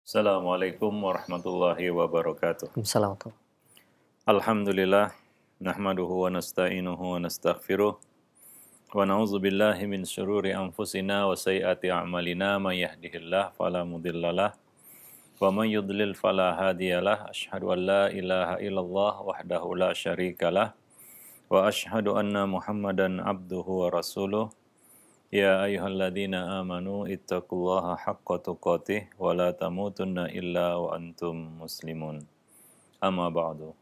Assalamualaikum warahmatullahi wabarakatuh. Assalamualaikum. Alhamdulillah, nahmaduhu wa nasta'inuhu wa nastaghfiruh. Wa na'udzu billahi min syururi anfusina wa sayyiati a'malina may yahdihillah fala mudhillalah wa may yudlil fala hadiyalah. Asyhadu an la ilaha illallah wahdahu la syarikalah wa asyhadu anna Muhammadan abduhu wa rasuluh. Ya ayyuhalladzina amanu ittaqullaha haqqa tuqatih wa la tamutunna illa wa antum muslimun. Amma ba'du.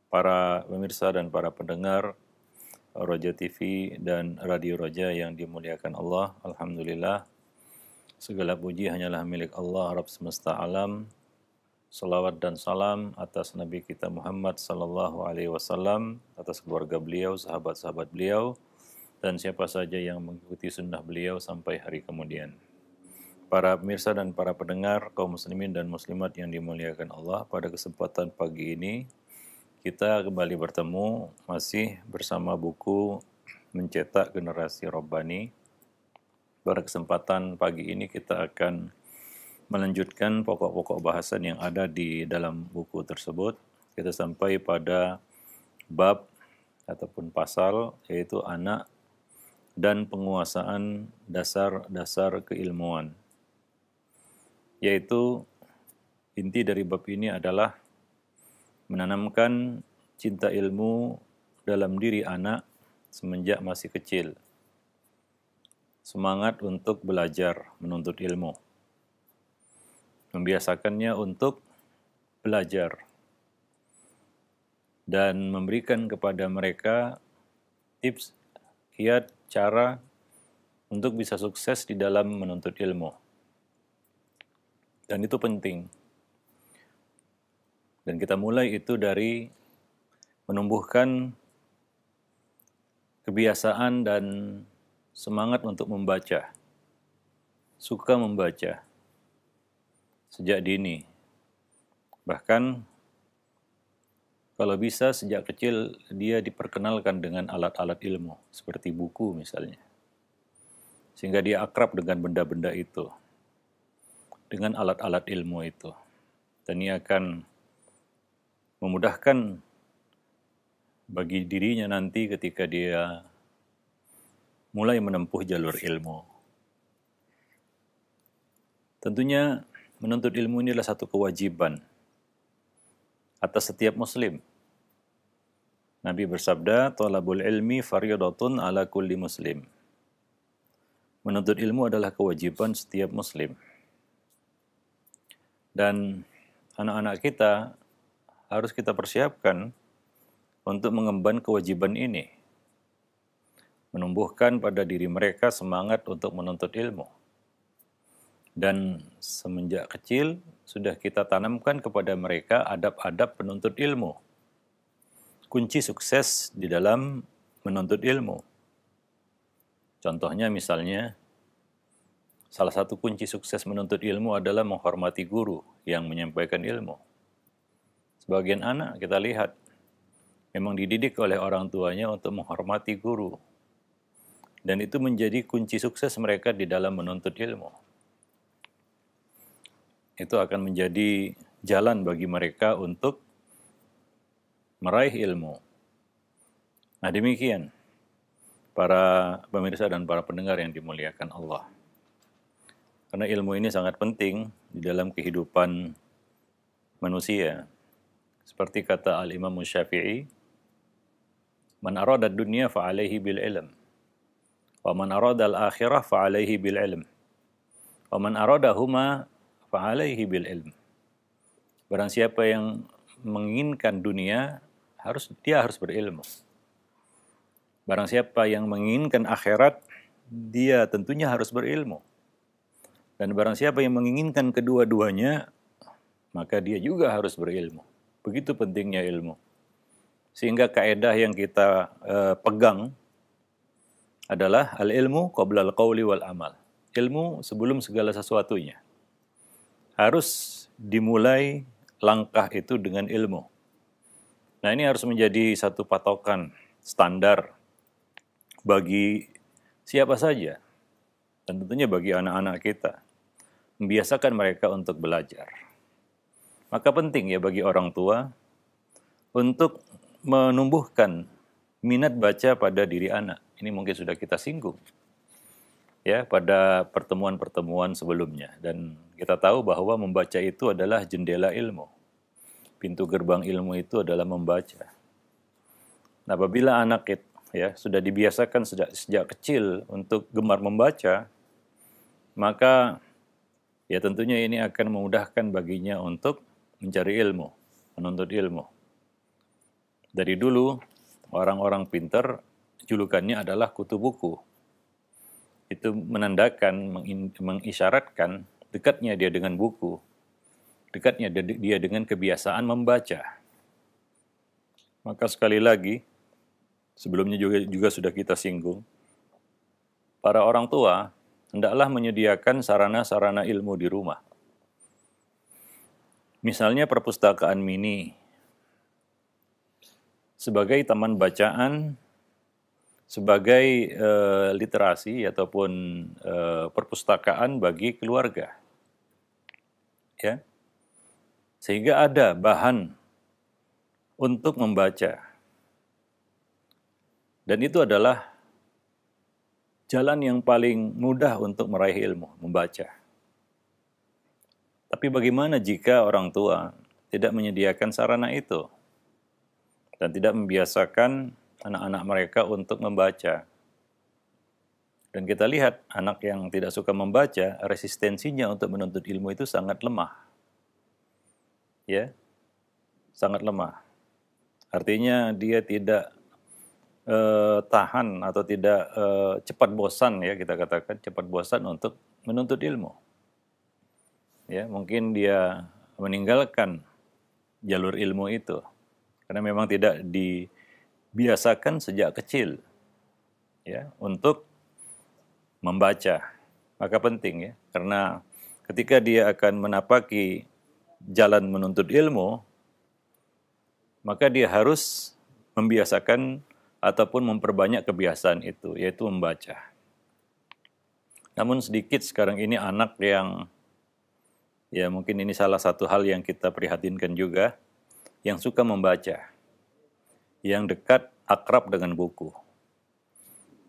Para pemirsa dan para pendengar Roja TV dan Radio Roja yang dimuliakan Allah, alhamdulillah segala puji hanyalah milik Allah Rabb semesta alam. Salawat dan salam atas Nabi kita Muhammad sallallahu alaihi wasallam, atas keluarga beliau, sahabat-sahabat beliau, dan siapa saja yang mengikuti sunnah beliau sampai hari kemudian. Para pemirsa dan para pendengar, kaum muslimin dan muslimat yang dimuliakan Allah, pada kesempatan pagi ini kita kembali bertemu masih bersama buku Mencetak Generasi Robbani. Pada kesempatan pagi ini kita akan melanjutkan pokok-pokok bahasan yang ada di dalam buku tersebut. Kita sampai pada bab ataupun pasal, yaitu anak dan penguasaan dasar-dasar keilmuan. Yaitu inti dari bab ini adalah menanamkan cinta ilmu dalam diri anak semenjak masih kecil. Semangat untuk belajar, menuntut ilmu. Membiasakannya untuk belajar. Dan memberikan kepada mereka tips, kiat, cara untuk bisa sukses di dalam menuntut ilmu. Dan itu penting. Dan kita mulai itu dari menumbuhkan kebiasaan dan semangat untuk membaca. Suka membaca sejak dini. Bahkan kalau bisa sejak kecil dia diperkenalkan dengan alat-alat ilmu, seperti buku misalnya. Sehingga dia akrab dengan benda-benda itu, dengan alat-alat ilmu itu. Dan ini akan memudahkan bagi dirinya nanti ketika dia mulai menempuh jalur ilmu. Tentunya menuntut ilmu ini adalah satu kewajiban atas setiap muslim. Nabi bersabda, "Thalabul ilmi fardhatun ala kulli muslim." Menuntut ilmu adalah kewajiban setiap muslim. Dan anak-anak kita harus kita persiapkan untuk mengemban kewajiban ini. Menumbuhkan pada diri mereka semangat untuk menuntut ilmu. Dan semenjak kecil sudah kita tanamkan kepada mereka adab-adab penuntut ilmu. Kunci sukses di dalam menuntut ilmu. Contohnya misalnya, salah satu kunci sukses menuntut ilmu adalah menghormati guru yang menyampaikan ilmu. Sebagian anak kita lihat memang dididik oleh orang tuanya untuk menghormati guru. Dan itu menjadi kunci sukses mereka di dalam menuntut ilmu. Itu akan menjadi jalan bagi mereka untuk meraih ilmu. Nah demikian para pemirsa dan para pendengar yang dimuliakan Allah. Karena ilmu ini sangat penting di dalam kehidupan manusia. Seperti kata Al-Imam Syafi'i, "Man arada ad-dunya fa'alaihi bil ilm, wa man arada al-akhirah fa'alaihi bil ilm, wa man aradahuma fa'alaihi bil ilm." Barang siapa yang menginginkan dunia, dia harus berilmu. Barang siapa yang menginginkan akhirat, dia tentunya harus berilmu. Dan barang siapa yang menginginkan kedua-duanya, maka dia juga harus berilmu. Begitu pentingnya ilmu. Sehingga kaedah yang kita pegang adalah al-ilmu qabla al-qawli wal amal. Ilmu sebelum segala sesuatunya. Harus dimulai langkah itu dengan ilmu. Nah ini harus menjadi satu patokan standar bagi siapa saja. Dan tentunya bagi anak-anak kita. Membiasakan mereka untuk belajar. Maka penting ya bagi orang tua untuk menumbuhkan minat baca pada diri anak. Ini mungkin sudah kita singgung ya pada pertemuan-pertemuan sebelumnya, dan kita tahu bahwa membaca itu adalah jendela ilmu. Pintu gerbang ilmu itu adalah membaca. Nah, apabila anak ya sudah dibiasakan sejak kecil untuk gemar membaca, maka ya tentunya ini akan memudahkan baginya untuk mencari ilmu, menuntut ilmu. Dari dulu orang-orang pintar julukannya adalah kutu buku. Itu menandakan, mengisyaratkan dekatnya dia dengan buku, dekatnya dia dengan kebiasaan membaca. Maka sekali lagi, sebelumnya juga sudah kita singgung, para orang tua hendaklah menyediakan sarana-sarana ilmu di rumah. Misalnya perpustakaan mini, sebagai taman bacaan, sebagai literasi ataupun perpustakaan bagi keluarga, ya, sehingga ada bahan untuk membaca, dan itu adalah jalan yang paling mudah untuk meraih ilmu, membaca. Tapi bagaimana jika orang tua tidak menyediakan sarana itu dan tidak membiasakan anak-anak mereka untuk membaca? Dan kita lihat anak yang tidak suka membaca, resistensinya untuk menuntut ilmu itu sangat lemah. Ya, sangat lemah. Artinya dia tidak tahan atau tidak cepat bosan, ya kita katakan cepat bosan untuk menuntut ilmu. Ya, mungkin dia meninggalkan jalur ilmu itu karena memang tidak dibiasakan sejak kecil ya untuk membaca. Maka penting ya, karena ketika dia akan menapaki jalan menuntut ilmu, maka dia harus membiasakan ataupun memperbanyak kebiasaan itu, yaitu membaca. Namun sedikit sekarang ini anak yang, ya mungkin ini salah satu hal yang kita prihatinkan juga, yang suka membaca, yang dekat, akrab dengan buku.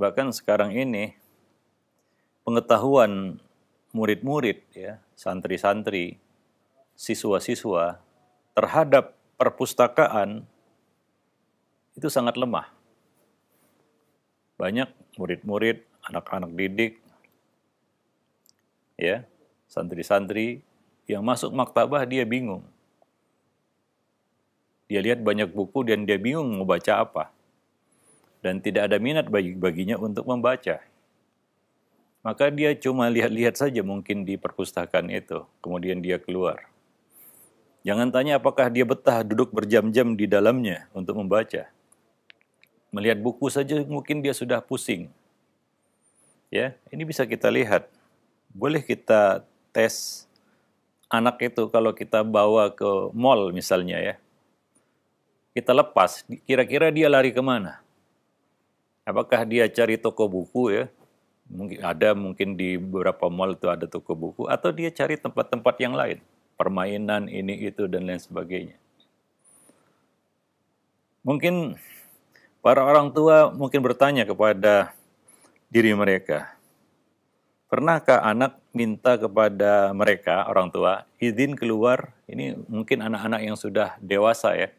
Bahkan sekarang ini, pengetahuan murid-murid, ya, santri-santri, siswa-siswa terhadap perpustakaan itu sangat lemah. Banyak murid-murid, anak-anak didik, ya, santri-santri yang masuk maktabah dia bingung. Dia lihat banyak buku dan dia bingung mau baca apa. Dan tidak ada minat baginya untuk membaca. Maka dia cuma lihat-lihat saja mungkin di perpustakaan itu, kemudian dia keluar. Jangan tanya apakah dia betah duduk berjam-jam di dalamnya untuk membaca. Melihat buku saja mungkin dia sudah pusing. Ya, ini bisa kita lihat. Boleh kita tes anak itu kalau kita bawa ke mall misalnya ya. Kita lepas, kira-kira dia lari kemana? Apakah dia cari toko buku ya? Mungkin di beberapa mall itu ada toko buku, atau dia cari tempat-tempat yang lain, permainan ini itu dan lain sebagainya. Mungkin para orang tua mungkin bertanya kepada diri mereka, pernahkah anak minta kepada mereka orang tua izin keluar? Ini mungkin anak-anak yang sudah dewasa ya,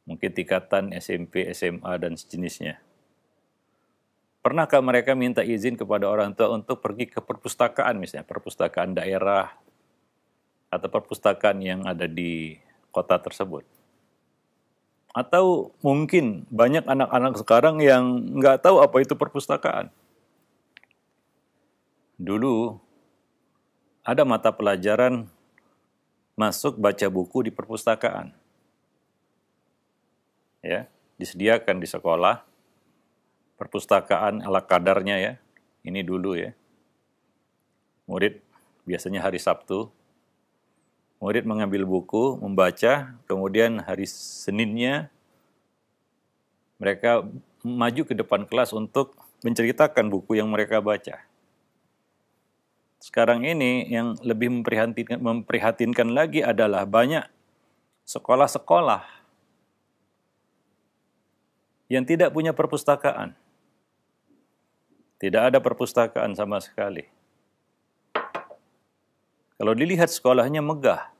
mungkin tingkatan SMP, SMA dan sejenisnya. Pernahkah mereka minta izin kepada orang tua untuk pergi ke perpustakaan misalnya, perpustakaan daerah atau perpustakaan yang ada di kota tersebut? Atau mungkin banyak anak-anak sekarang yang nggak tahu apa itu perpustakaan. Dulu ada mata pelajaran masuk baca buku di perpustakaan. Ya, disediakan di sekolah, perpustakaan ala kadarnya ya, ini dulu ya. Murid biasanya hari Sabtu, murid mengambil buku, membaca, kemudian hari Seninnya mereka maju ke depan kelas untuk menceritakan buku yang mereka baca. Sekarang ini yang lebih memprihatinkan lagi adalah banyak sekolah-sekolah yang tidak punya perpustakaan. Tidak ada perpustakaan sama sekali. Kalau dilihat sekolahnya megah.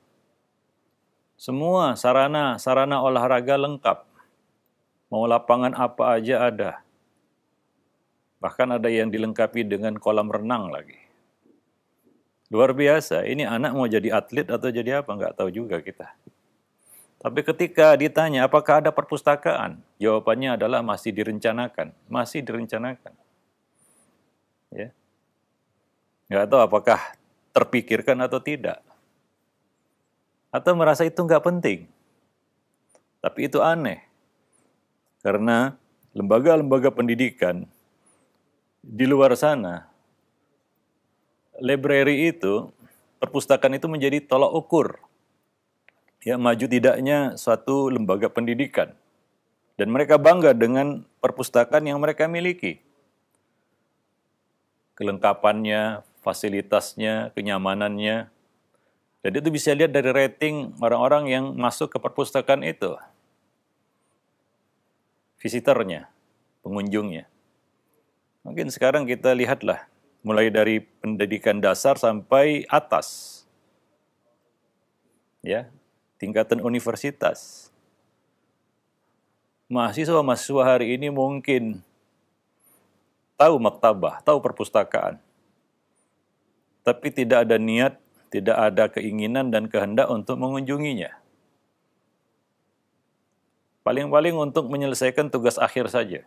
Semua sarana olahraga lengkap. Mau lapangan apa aja ada. Bahkan ada yang dilengkapi dengan kolam renang lagi. Luar biasa, ini anak mau jadi atlet atau jadi apa, nggak tahu juga kita. Tapi ketika ditanya apakah ada perpustakaan, jawabannya adalah masih direncanakan. Masih direncanakan. Ya. Nggak tahu apakah terpikirkan atau tidak. Atau merasa itu nggak penting. Tapi itu aneh. Karena lembaga-lembaga pendidikan di luar sana, library itu, perpustakaan itu menjadi tolak ukur. Ya, maju tidaknya suatu lembaga pendidikan. Dan mereka bangga dengan perpustakaan yang mereka miliki. Kelengkapannya, fasilitasnya, kenyamanannya. Dan itu bisa lihat dari rating orang-orang yang masuk ke perpustakaan itu. Visitornya, pengunjungnya. Mungkin sekarang kita lihatlah, mulai dari pendidikan dasar sampai atas. Ya, tingkatan universitas. Mahasiswa-mahasiswa hari ini mungkin tahu maktabah, tahu perpustakaan. Tapi tidak ada niat, tidak ada keinginan dan kehendak untuk mengunjunginya. Paling-paling untuk menyelesaikan tugas akhir saja.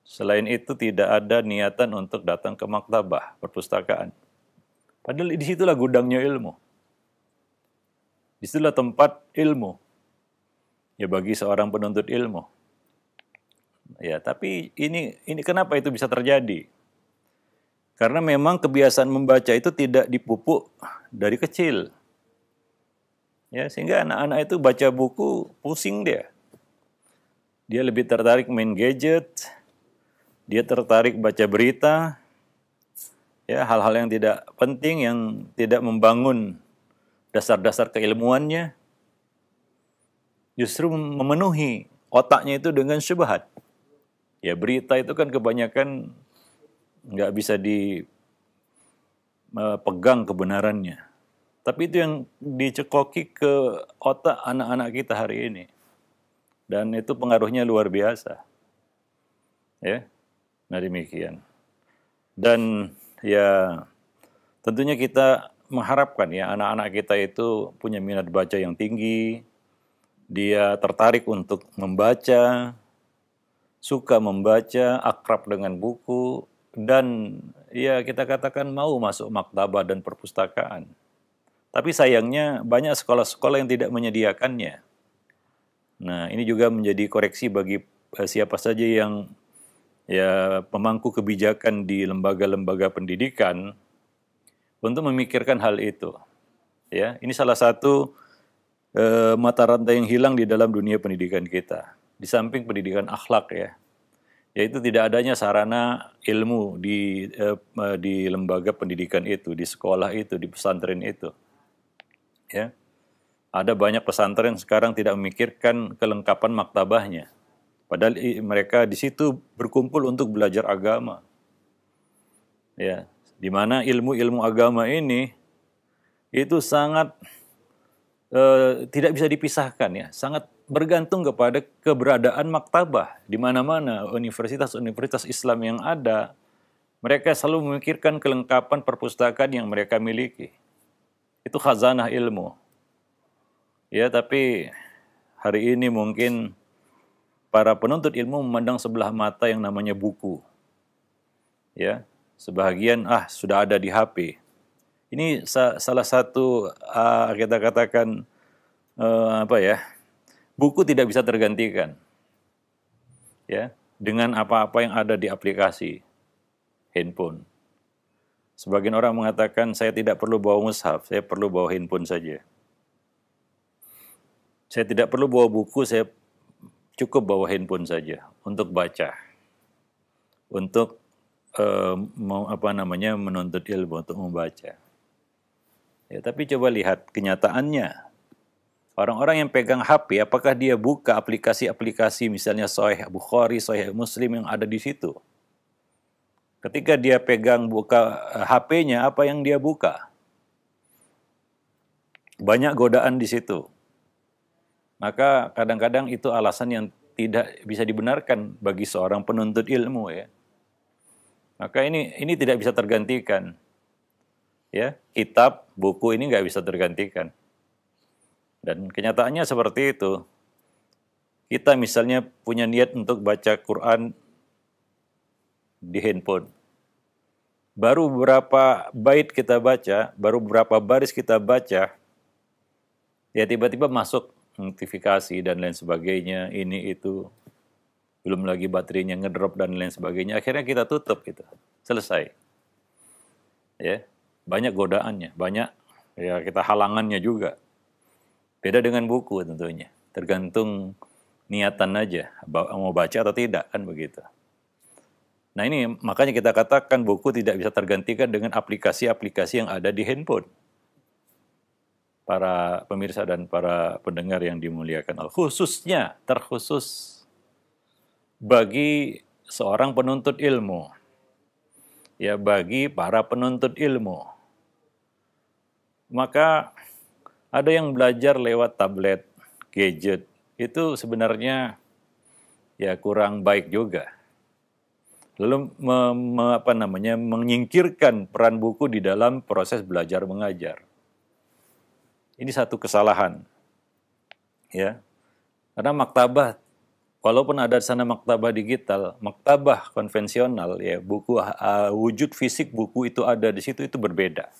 Selain itu tidak ada niatan untuk datang ke maktabah, perpustakaan. Padahal disitulah gudangnya ilmu. Disitulah tempat ilmu. Ya bagi seorang penuntut ilmu. Ya, tapi ini kenapa itu bisa terjadi? Karena memang kebiasaan membaca itu tidak dipupuk dari kecil. Ya, sehingga anak-anak itu baca buku pusing dia. Dia lebih tertarik main gadget, dia tertarik baca berita, ya hal-hal yang tidak penting, yang tidak membangun dasar-dasar keilmuannya, justru memenuhi otaknya itu dengan syubhat. Ya berita itu kan kebanyakan nggak bisa dipegang kebenarannya. Tapi itu yang dicekoki ke otak anak-anak kita hari ini. Dan itu pengaruhnya luar biasa. Ya, nah demikian. Dan ya tentunya kita mengharapkan ya anak-anak kita itu punya minat baca yang tinggi, dia tertarik untuk membaca, suka membaca, akrab dengan buku, dan ya kita katakan mau masuk maktabah dan perpustakaan. Tapi sayangnya banyak sekolah-sekolah yang tidak menyediakannya. Nah, ini juga menjadi koreksi bagi siapa saja yang ya pemangku kebijakan di lembaga-lembaga pendidikan untuk memikirkan hal itu. Ya, ini salah satu mata rantai yang hilang di dalam dunia pendidikan kita. Di samping pendidikan akhlak ya, yaitu tidak adanya sarana ilmu di lembaga pendidikan itu, di sekolah itu, di pesantren itu. Ya, ada banyak pesantren sekarang tidak memikirkan kelengkapan maktabahnya. Padahal mereka di situ berkumpul untuk belajar agama. Ya, di mana ilmu-ilmu agama ini itu sangat tidak bisa dipisahkan ya, sangat bergantung kepada keberadaan maktabah. Di mana-mana universitas-universitas Islam yang ada, mereka selalu memikirkan kelengkapan perpustakaan yang mereka miliki. Itu khazanah ilmu. Ya, tapi hari ini mungkin para penuntut ilmu memandang sebelah mata yang namanya buku. Ya, sebagian sudah ada di HP. Ini salah satu kita katakan buku tidak bisa tergantikan. Ya, dengan apa-apa yang ada di aplikasi handphone. Sebagian orang mengatakan saya tidak perlu bawa mushaf, saya perlu bawa handphone saja. Saya tidak perlu bawa buku, saya cukup bawa handphone saja untuk baca, untuk menuntut ilmu untuk membaca. Ya, tapi coba lihat kenyataannya. Orang-orang yang pegang HP, apakah dia buka aplikasi-aplikasi misalnya Sahih Bukhari, Sahih Muslim yang ada di situ? Ketika dia pegang buka HP-nya, apa yang dia buka? Banyak godaan di situ. Maka kadang-kadang itu alasan yang tidak bisa dibenarkan bagi seorang penuntut ilmu ya. Maka ini tidak bisa tergantikan. Ya, kitab, buku ini nggak bisa tergantikan. Dan kenyataannya seperti itu. Kita misalnya punya niat untuk baca Quran di handphone. Baru beberapa bait kita baca, baru beberapa baris kita baca, ya tiba-tiba masuk notifikasi dan lain sebagainya, ini itu, belum lagi baterainya ngedrop dan lain sebagainya. Akhirnya kita tutup itu, selesai. Ya, banyak godaannya, banyak ya kita halangannya juga. Beda dengan buku tentunya, tergantung niatan aja, mau baca atau tidak kan begitu. Nah ini makanya kita katakan buku tidak bisa tergantikan dengan aplikasi-aplikasi yang ada di handphone. Para pemirsa dan para pendengar yang dimuliakan Allah, khususnya terkhusus bagi seorang penuntut ilmu, ya bagi para penuntut ilmu, maka ada yang belajar lewat tablet, gadget, itu sebenarnya ya kurang baik juga. Lalu menyingkirkan peran buku di dalam proses belajar mengajar. Ini satu kesalahan. Ya. Karena maktabah, walaupun ada di sana maktabah digital, maktabah konvensional ya, buku wujud fisik buku itu ada di situ itu berbeda.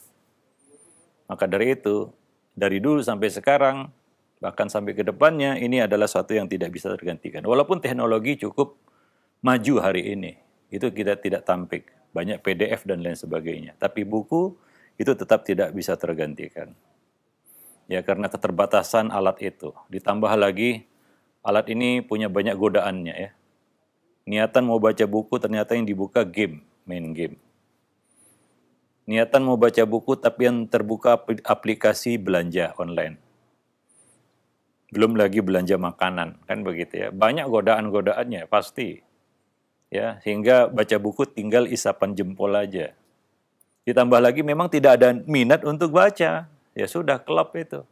Maka dari itu, dari dulu sampai sekarang, bahkan sampai ke depannya, ini adalah suatu yang tidak bisa tergantikan. Walaupun teknologi cukup maju hari ini, itu kita tidak tampik. Banyak PDF dan lain sebagainya. Tapi buku itu tetap tidak bisa tergantikan. Ya karena keterbatasan alat itu. Ditambah lagi alat ini punya banyak godaannya ya. Niatan mau baca buku ternyata yang dibuka game, main game. Niatan mau baca buku tapi yang terbuka aplikasi belanja online. Belum lagi belanja makanan, kan begitu ya. Banyak godaan-godaannya pasti. Ya, sehingga baca buku tinggal isapan jempol aja. Ditambah lagi memang tidak ada minat untuk baca. Ya sudah, kelap itu.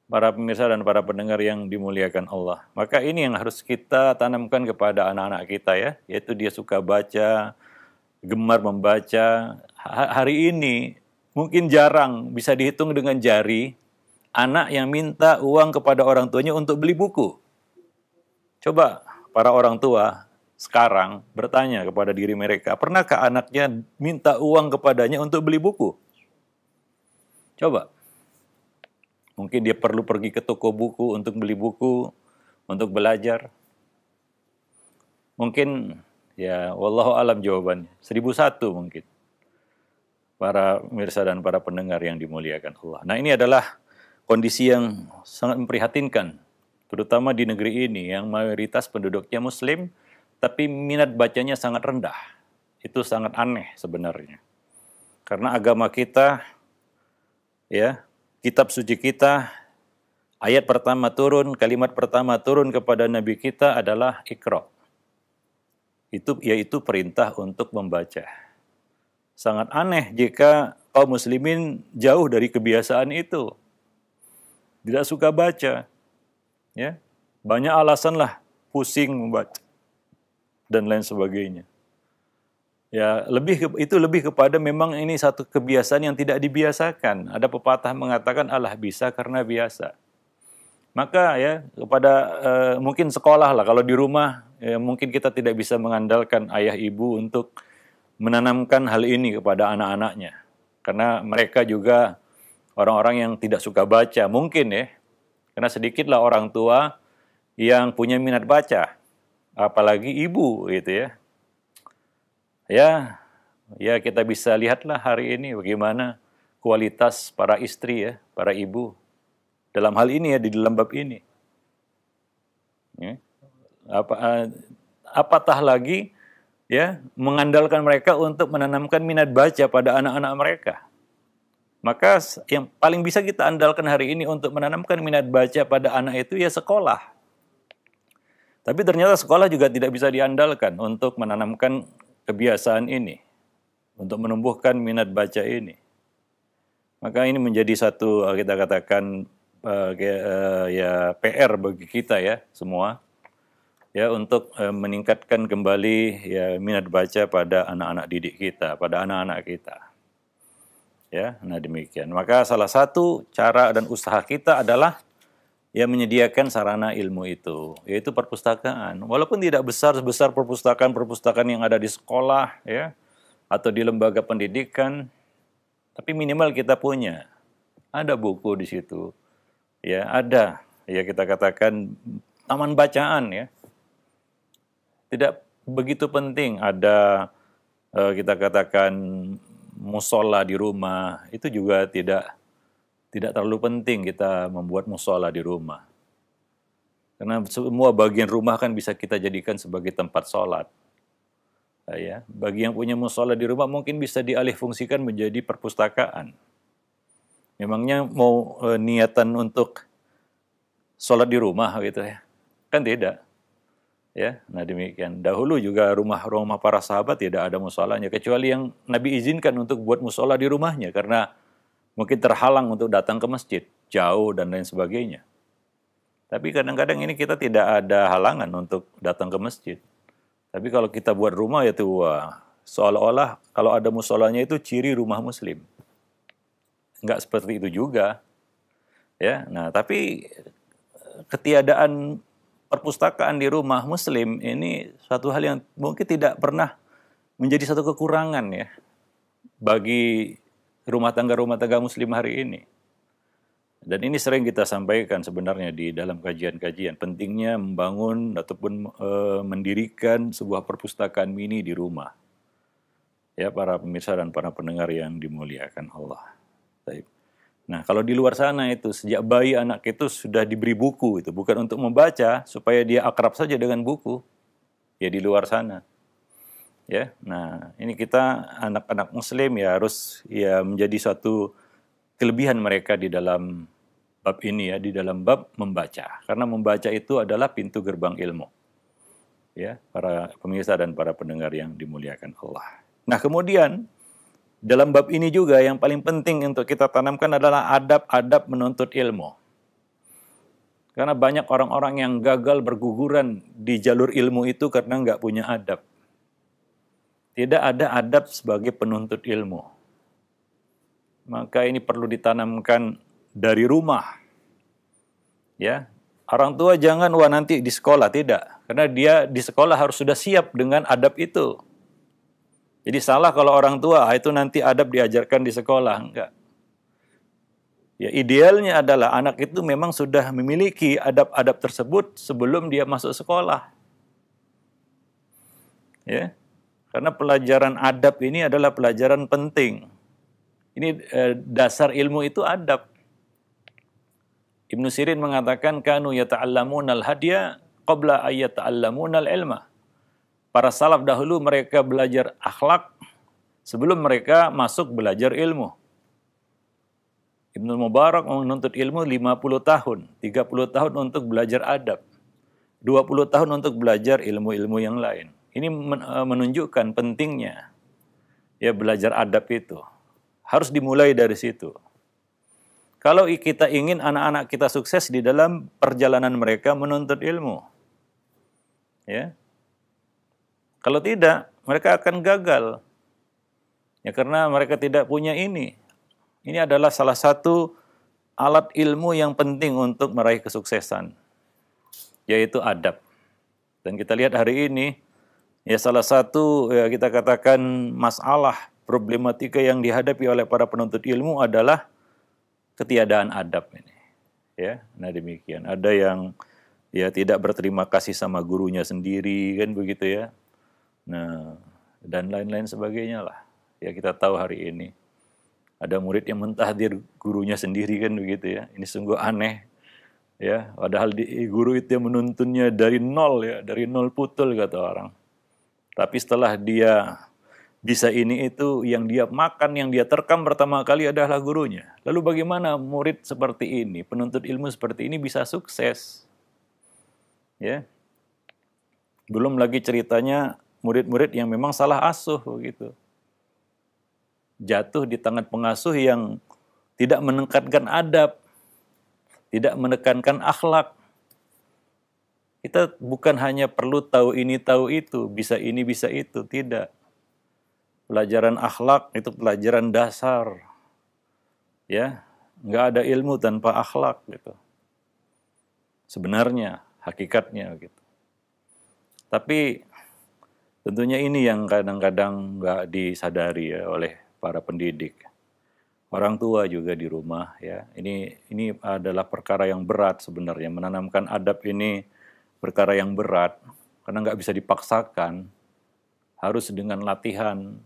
Para pemirsa dan para pendengar yang dimuliakan Allah. Maka ini yang harus kita tanamkan kepada anak-anak kita ya. Yaitu dia suka baca, gemar membaca. Hari ini mungkin jarang, bisa dihitung dengan jari, anak yang minta uang kepada orang tuanya untuk beli buku. Coba para orang tua sekarang bertanya kepada diri mereka, pernahkah anaknya minta uang kepadanya untuk beli buku? Coba. Mungkin dia perlu pergi ke toko buku untuk beli buku, untuk belajar. Mungkin, ya wallahu alam jawabannya. 1001 mungkin. Para pemirsa dan para pendengar yang dimuliakan Allah. Nah ini adalah kondisi yang sangat memprihatinkan. Terutama di negeri ini yang mayoritas penduduknya muslim, tapi minat bacanya sangat rendah. Itu sangat aneh sebenarnya. Karena agama kita, ya, kitab suci kita, ayat pertama turun, kalimat pertama turun kepada Nabi kita adalah Iqra. Yaitu perintah untuk membaca. Sangat aneh jika kaum muslimin jauh dari kebiasaan itu. Tidak suka baca. Ya, banyak alasan lah, pusing membaca dan lain sebagainya. Ya, itu lebih kepada memang ini satu kebiasaan yang tidak dibiasakan. Ada pepatah mengatakan Allah bisa karena biasa. Maka ya kepada mungkin sekolah lah, kalau di rumah ya, mungkin kita tidak bisa mengandalkan ayah ibu untuk menanamkan hal ini kepada anak-anaknya. Karena mereka juga orang-orang yang tidak suka baca, mungkin ya. Karena sedikitlah orang tua yang punya minat baca, apalagi ibu gitu ya. Ya kita bisa lihatlah hari ini bagaimana kualitas para istri ya, para ibu dalam hal ini ya, di dalam bab ini. Ya. Apatah lagi ya, mengandalkan mereka untuk menanamkan minat baca pada anak-anak mereka. Maka yang paling bisa kita andalkan hari ini untuk menanamkan minat baca pada anak itu ya sekolah. Tapi ternyata sekolah juga tidak bisa diandalkan untuk menanamkan kebiasaan ini, untuk menumbuhkan minat baca ini. Maka ini menjadi satu kita katakan ya PR bagi kita ya semua, ya untuk meningkatkan kembali ya minat baca pada anak-anak didik kita, pada anak-anak kita. Ya, nah demikian. Maka salah satu cara dan usaha kita adalah ya menyediakan sarana ilmu itu, yaitu perpustakaan. Walaupun tidak besar sebesar perpustakaan-perpustakaan yang ada di sekolah ya atau di lembaga pendidikan, tapi minimal kita punya. Ada buku di situ. Ya, ada ya kita katakan taman bacaan ya. Tidak begitu penting ada kita katakan musola di rumah, itu juga tidak terlalu penting kita membuat musola di rumah. Karena semua bagian rumah kan bisa kita jadikan sebagai tempat sholat. Ya, bagi yang punya musola di rumah mungkin bisa dialihfungsikan menjadi perpustakaan. Memangnya mau niatan untuk sholat di rumah gitu ya? Kan tidak. Ya, nah demikian. Dahulu juga rumah-rumah para sahabat tidak ada musolanya, kecuali yang Nabi izinkan untuk buat musola di rumahnya karena mungkin terhalang untuk datang ke masjid, jauh dan lain sebagainya. Tapi kadang-kadang ini kita tidak ada halangan untuk datang ke masjid. Tapi kalau kita buat rumah ya tuh seolah-olah kalau ada musolanya itu ciri rumah Muslim. Enggak seperti itu juga. Ya, nah tapi ketiadaan perpustakaan di rumah Muslim ini suatu hal yang mungkin tidak pernah menjadi satu kekurangan ya bagi rumah tangga Muslim hari ini. Dan ini sering kita sampaikan sebenarnya di dalam kajian-kajian pentingnya membangun ataupun mendirikan sebuah perpustakaan mini di rumah. Ya para pemirsa dan para pendengar yang dimuliakan Allah. Baik. Nah, kalau di luar sana itu sejak bayi anak itu sudah diberi buku itu bukan untuk membaca supaya dia akrab saja dengan buku. Ya di luar sana. Ya. Nah, ini kita anak-anak muslim ya harus ya menjadi suatu kelebihan mereka di dalam bab ini ya, di dalam bab membaca. Karena membaca itu adalah pintu gerbang ilmu. Ya, para pemirsa dan para pendengar yang dimuliakan Allah. Nah, kemudian dalam bab ini juga yang paling penting untuk kita tanamkan adalah adab-adab menuntut ilmu. Karena banyak orang-orang yang gagal berguguran di jalur ilmu itu karena nggak punya adab. Tidak ada adab sebagai penuntut ilmu. Maka ini perlu ditanamkan dari rumah. Ya, orang tua jangan nanti di sekolah, tidak. Karena dia di sekolah harus sudah siap dengan adab itu. Jadi salah kalau orang tua itu nanti adab diajarkan di sekolah, enggak. Ya idealnya adalah anak itu memang sudah memiliki adab-adab tersebut sebelum dia masuk sekolah. Ya. Karena pelajaran adab ini adalah pelajaran penting. Ini dasar ilmu itu adab. Ibnu Sirin mengatakan kanu yata'allamunal hadya qabla ayyata'allamunal ilma. Para salaf dahulu mereka belajar akhlak sebelum mereka masuk belajar ilmu. Ibnu Mubarak menuntut ilmu 50 tahun, 30 tahun untuk belajar adab, 20 tahun untuk belajar ilmu-ilmu yang lain. Ini menunjukkan pentingnya ya belajar adab itu. Harus dimulai dari situ. Kalau kita ingin anak-anak kita sukses di dalam perjalanan mereka menuntut ilmu. Ya. Kalau tidak, mereka akan gagal. Ya karena mereka tidak punya ini. Ini adalah salah satu alat ilmu yang penting untuk meraih kesuksesan, yaitu adab. Dan kita lihat hari ini, ya salah satu ya kita katakan masalah problematika yang dihadapi oleh para penuntut ilmu adalah ketiadaan adab ini. Ya, nah demikian. Ada yang ya tidak berterima kasih sama gurunya sendiri, kan begitu ya. Nah, dan lain-lain sebagainya lah. Ya kita tahu hari ini ada murid yang mentahdir gurunya sendiri kan begitu ya. Ini sungguh aneh. Ya, padahal guru itu yang menuntunnya dari nol ya, dari nol putul kata orang. Tapi setelah dia bisa ini itu, yang dia makan, yang dia terkam pertama kali adalah gurunya. Lalu bagaimana murid seperti ini, penuntut ilmu seperti ini bisa sukses? Ya, belum lagi ceritanya murid-murid yang memang salah asuh begitu. Jatuh di tangan pengasuh yang tidak menekankan adab, tidak menekankan akhlak. Kita bukan hanya perlu tahu ini, tahu itu, bisa ini, bisa itu, tidak. Pelajaran akhlak itu pelajaran dasar. Ya, nggak ada ilmu tanpa akhlak gitu. Sebenarnya, hakikatnya gitu. Tapi tentunya ini yang kadang-kadang nggak disadari ya oleh para pendidik. Orang tua juga di rumah ya. Ini adalah perkara yang berat sebenarnya. Menanamkan adab ini perkara yang berat karena nggak bisa dipaksakan. Harus dengan latihan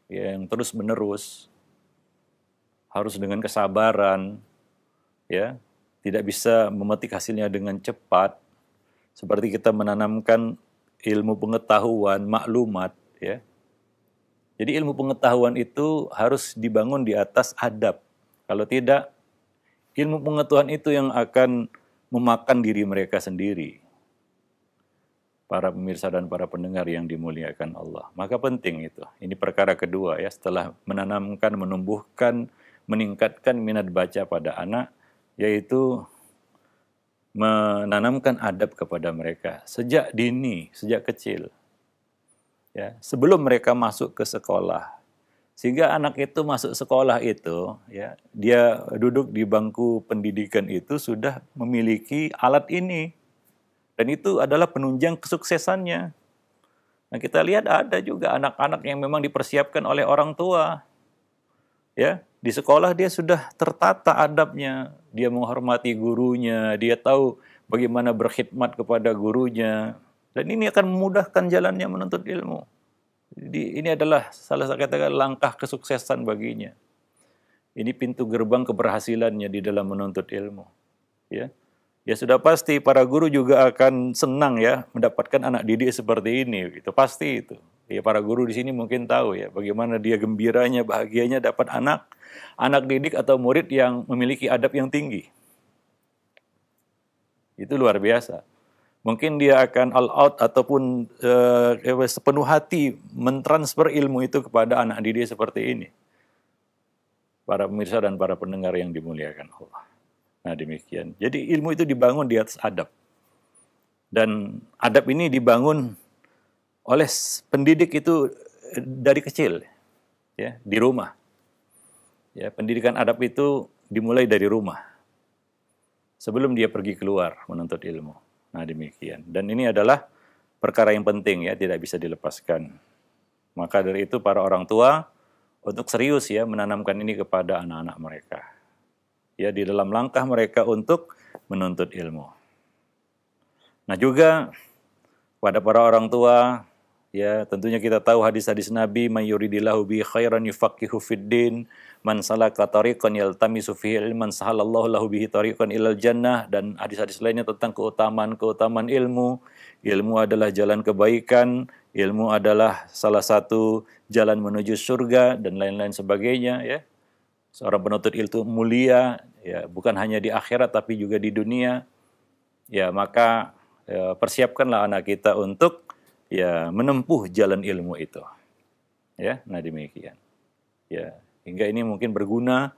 ya, yang terus menerus, harus dengan kesabaran, ya, tidak bisa memetik hasilnya dengan cepat, seperti kita menanamkan ilmu pengetahuan, maklumat, ya. Jadi ilmu pengetahuan itu harus dibangun di atas adab. Kalau tidak, ilmu pengetahuan itu yang akan memakan diri mereka sendiri. Para pemirsa dan para pendengar yang dimuliakan Allah. Maka penting itu. Ini perkara kedua ya, setelah menanamkan, menumbuhkan, meningkatkan minat baca pada anak, yaitu menanamkan adab kepada mereka sejak dini, sejak kecil. Ya, sebelum mereka masuk ke sekolah. Sehingga anak itu masuk sekolah itu, ya, dia duduk di bangku pendidikan itu sudah memiliki alat ini. Dan itu adalah penunjang kesuksesannya. Nah, kita lihat ada juga anak-anak yang memang dipersiapkan oleh orang tua. Ya, di sekolah dia sudah tertata adabnya, dia menghormati gurunya, dia tahu bagaimana berkhidmat kepada gurunya. Dan ini akan memudahkan jalannya menuntut ilmu. Jadi ini adalah salah satu katakan langkah kesuksesan baginya. Ini pintu gerbang keberhasilannya di dalam menuntut ilmu. Ya. Ya sudah pasti para guru juga akan senang ya mendapatkan anak didik seperti ini, itu pasti itu. Ya para guru di sini mungkin tahu ya bagaimana dia gembiranya, bahagianya dapat anak didik atau murid yang memiliki adab yang tinggi. Itu luar biasa. Mungkin dia akan all out ataupun sepenuh hati mentransfer ilmu itu kepada anak didik seperti ini. Para pemirsa dan para pendengar yang dimuliakan Allah. Nah demikian. Jadi ilmu itu dibangun di atas adab. Dan adab ini dibangun oleh pendidik itu dari kecil, ya, di rumah. Ya, pendidikan adab itu dimulai dari rumah. Sebelum dia pergi keluar menuntut ilmu. Nah demikian. Dan ini adalah perkara yang penting ya, tidak bisa dilepaskan. Maka dari itu para orang tua untuk serius ya menanamkan ini kepada anak-anak mereka. Ya, di dalam langkah mereka untuk menuntut ilmu. Nah juga pada para orang tua, ya tentunya kita tahu hadis-hadis Nabi, "May yuridillahu bihi khairan yufaqihu fiddin, man salaka tariqan yaltamisu fihi ilman sahalallahu lahu bihi tariqan ilal jannah," dan hadis-hadis lainnya tentang keutamaan ilmu. Ilmu adalah jalan kebaikan, ilmu adalah salah satu jalan menuju surga dan lain-lain sebagainya ya. Seorang penuntut ilmu mulia, ya bukan hanya di akhirat tapi juga di dunia. Ya maka ya, persiapkanlah anak kita untuk ya menempuh jalan ilmu itu. Ya, nah demikian. Ya, hingga ini mungkin berguna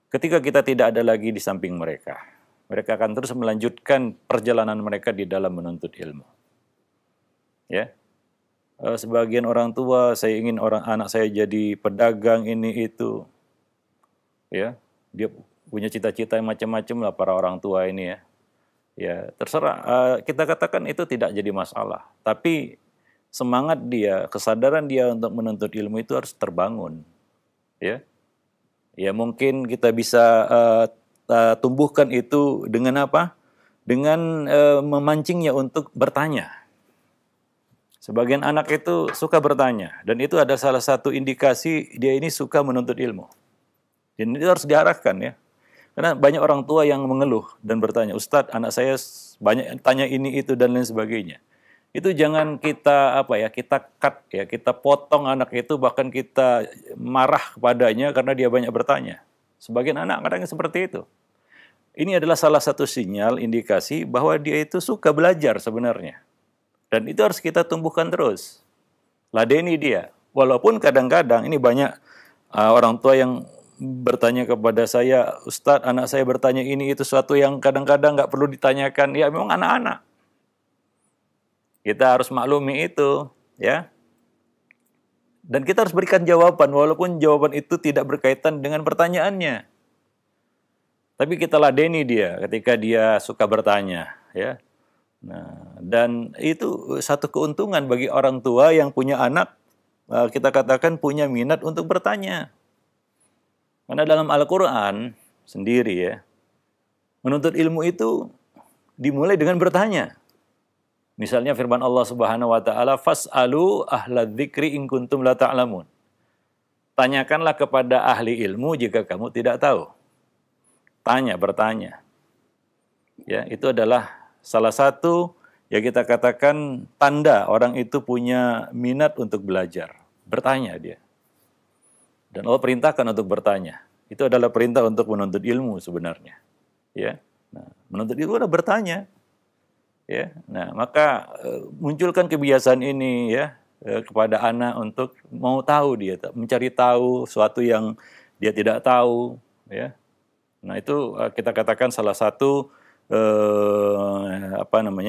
ketika kita tidak ada lagi di samping mereka. Mereka akan terus melanjutkan perjalanan mereka di dalam menuntut ilmu. Ya. Sebagian orang tua, saya ingin anak saya jadi pedagang ini itu. Ya, dia punya cita-cita yang macam-macam lah para orang tua ini ya. Ya, terserah kita katakan itu tidak jadi masalah. Tapi semangat dia, kesadaran dia untuk menuntut ilmu itu harus terbangun. Ya. Ya, mungkin kita bisa tumbuhkan itu dengan apa? Dengan memancingnya untuk bertanya. Sebagian anak itu suka bertanya dan itu ada salah satu indikasi dia ini suka menuntut ilmu. Dan itu harus diarahkan ya. Karena banyak orang tua yang mengeluh dan bertanya, "Ustadz, anak saya banyak tanya ini, itu, dan lain sebagainya." itu jangan kita kita cut ya, kita potong anak itu, bahkan kita marah kepadanya karena dia banyak bertanya. Sebagian anak kadang seperti itu. Ini adalah salah satu sinyal indikasi bahwa dia itu suka belajar sebenarnya. Dan itu harus kita tumbuhkan terus. Ladeni dia. Walaupun kadang-kadang ini banyak orang tua yang bertanya kepada saya, Ustadz, anak saya bertanya ini itu sesuatu yang kadang-kadang nggak perlu ditanyakan. Ya memang anak-anak. Kita harus maklumi itu, ya. Dan kita harus berikan jawaban, walaupun jawaban itu tidak berkaitan dengan pertanyaannya. Tapi kita ladeni dia ketika dia suka bertanya, ya. Nah, dan itu satu keuntungan bagi orang tua yang punya anak, kita katakan punya minat untuk bertanya. Karena dalam Al-Quran sendiri ya, menuntut ilmu itu dimulai dengan bertanya. Misalnya firman Allah Subhanahu wa taala, "Fas'alu ahlal dzikri in kuntum la ta'lamun." Tanyakanlah kepada ahli ilmu jika kamu tidak tahu. Bertanya. Ya, itu adalah salah satu yang kita katakan tanda orang itu punya minat untuk belajar. Bertanya dia. Dan Allah perintahkan untuk bertanya. Itu adalah perintah untuk menuntut ilmu sebenarnya. Ya. Nah, menuntut ilmu adalah bertanya. Ya, nah maka munculkan kebiasaan ini ya kepada anak untuk mau tahu dia, mencari tahu sesuatu yang dia tidak tahu, ya. Nah itu kita katakan salah satu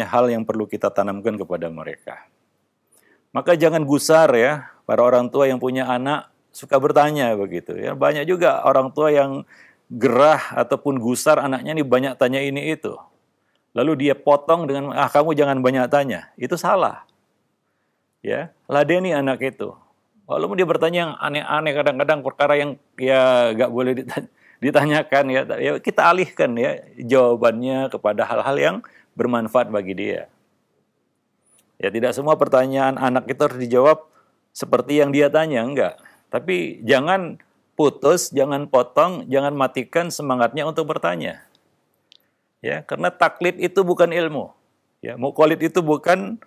hal yang perlu kita tanamkan kepada mereka. Maka jangan gusar ya para orang tua yang punya anak suka bertanya begitu ya. Banyak juga orang tua yang gerah ataupun gusar anaknya ini banyak tanya ini itu. Lalu dia potong dengan, kamu jangan banyak tanya. Itu salah. Ya, ladeni anak itu. Walaupun dia bertanya yang aneh-aneh, kadang-kadang perkara yang ya nggak boleh ditanyakan ya, kita alihkan ya jawabannya kepada hal-hal yang bermanfaat bagi dia. Ya, tidak semua pertanyaan anak itu harus dijawab seperti yang dia tanya, enggak. Tapi jangan putus, jangan potong, jangan matikan semangatnya untuk bertanya. Ya, karena taklid itu bukan ilmu. Ya, muqallid itu bukan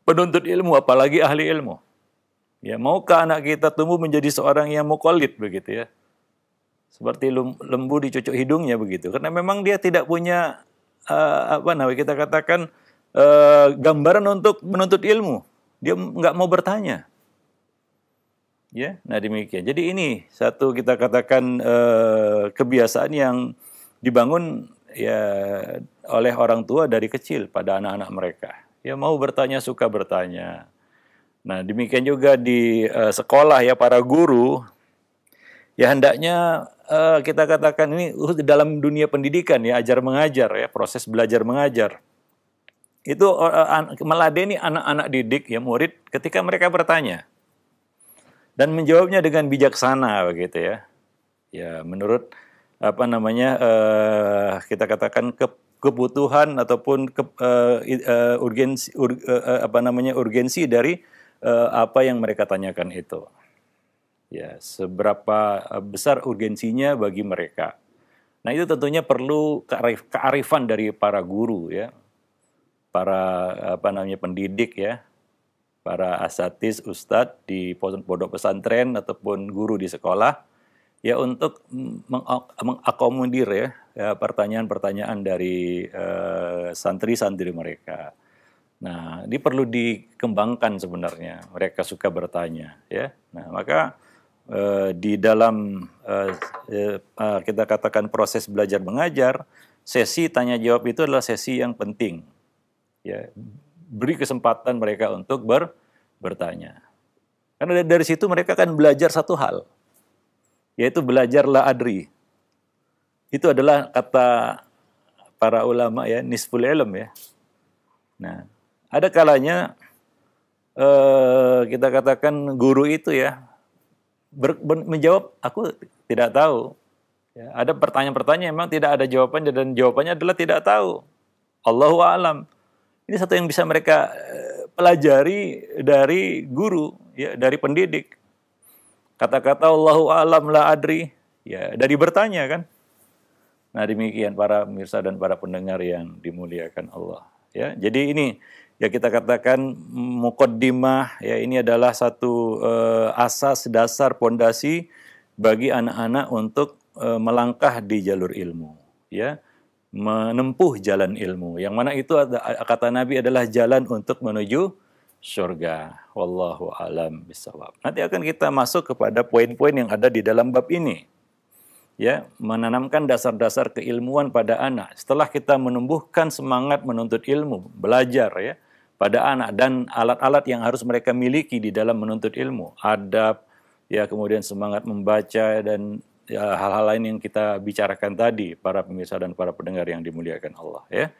penuntut ilmu, apalagi ahli ilmu. Ya, maukah anak kita tumbuh menjadi seorang yang muqallid begitu ya? Seperti lembu dicucuk hidungnya begitu. Karena memang dia tidak punya kita katakan gambaran untuk menuntut ilmu. Dia nggak mau bertanya. Ya, nah demikian. Jadi ini satu kita katakan kebiasaan yang dibangun ya oleh orang tua dari kecil pada anak-anak mereka. Ya mau bertanya, suka bertanya. Nah demikian juga di sekolah ya para guru. Ya hendaknya kita katakan ini dalam dunia pendidikan ya, ajar mengajar ya, proses belajar mengajar. Itu meladeni anak-anak didik ya, murid ketika mereka bertanya. Dan menjawabnya dengan bijaksana begitu ya. Ya menurut kita katakan kebutuhan ataupun urgensi dari apa yang mereka tanyakan itu. Ya, seberapa besar urgensinya bagi mereka. Nah, itu tentunya perlu kearifan dari para guru ya. Para pendidik ya. Para asatiz, ustadz di pondok pesantren ataupun guru di sekolah ya untuk mengakomodir ya pertanyaan-pertanyaan dari santri-santri mereka. Nah, ini perlu dikembangkan sebenarnya. Mereka suka bertanya ya. Nah, maka di dalam kita katakan proses belajar mengajar, sesi tanya jawab itu adalah sesi yang penting. Ya, beri kesempatan mereka untuk bertanya. Karena dari situ mereka akan belajar satu hal, yaitu belajar la adri. Itu adalah kata para ulama ya, nisful ilm ya. Nah, ada kalanya kita katakan guru itu ya menjawab aku tidak tahu. Ya, ada pertanyaan-pertanyaan memang tidak ada jawabannya dan jawabannya adalah tidak tahu. Allahu a'lam. Ini satu yang bisa mereka pelajari dari guru, ya, dari pendidik. Kata-kata Allahu a'lam la adri, ya dari bertanya kan. Nah demikian para pemirsa dan para pendengar yang dimuliakan Allah. Ya, jadi ini ya kita katakan muqaddimah, ya ini adalah satu asas dasar pondasi bagi anak-anak untuk melangkah di jalur ilmu, ya, menempuh jalan ilmu. Yang mana itu kata Nabi adalah jalan untuk menuju surga. Wallahu alam bisawab. Nanti akan kita masuk kepada poin-poin yang ada di dalam bab ini. Ya, menanamkan dasar-dasar keilmuan pada anak. Setelah kita menumbuhkan semangat menuntut ilmu, belajar ya pada anak dan alat-alat yang harus mereka miliki di dalam menuntut ilmu, adab, ya kemudian semangat membaca dan ya, hal-hal lain yang kita bicarakan tadi, para pemirsa dan para pendengar yang dimuliakan Allah ya.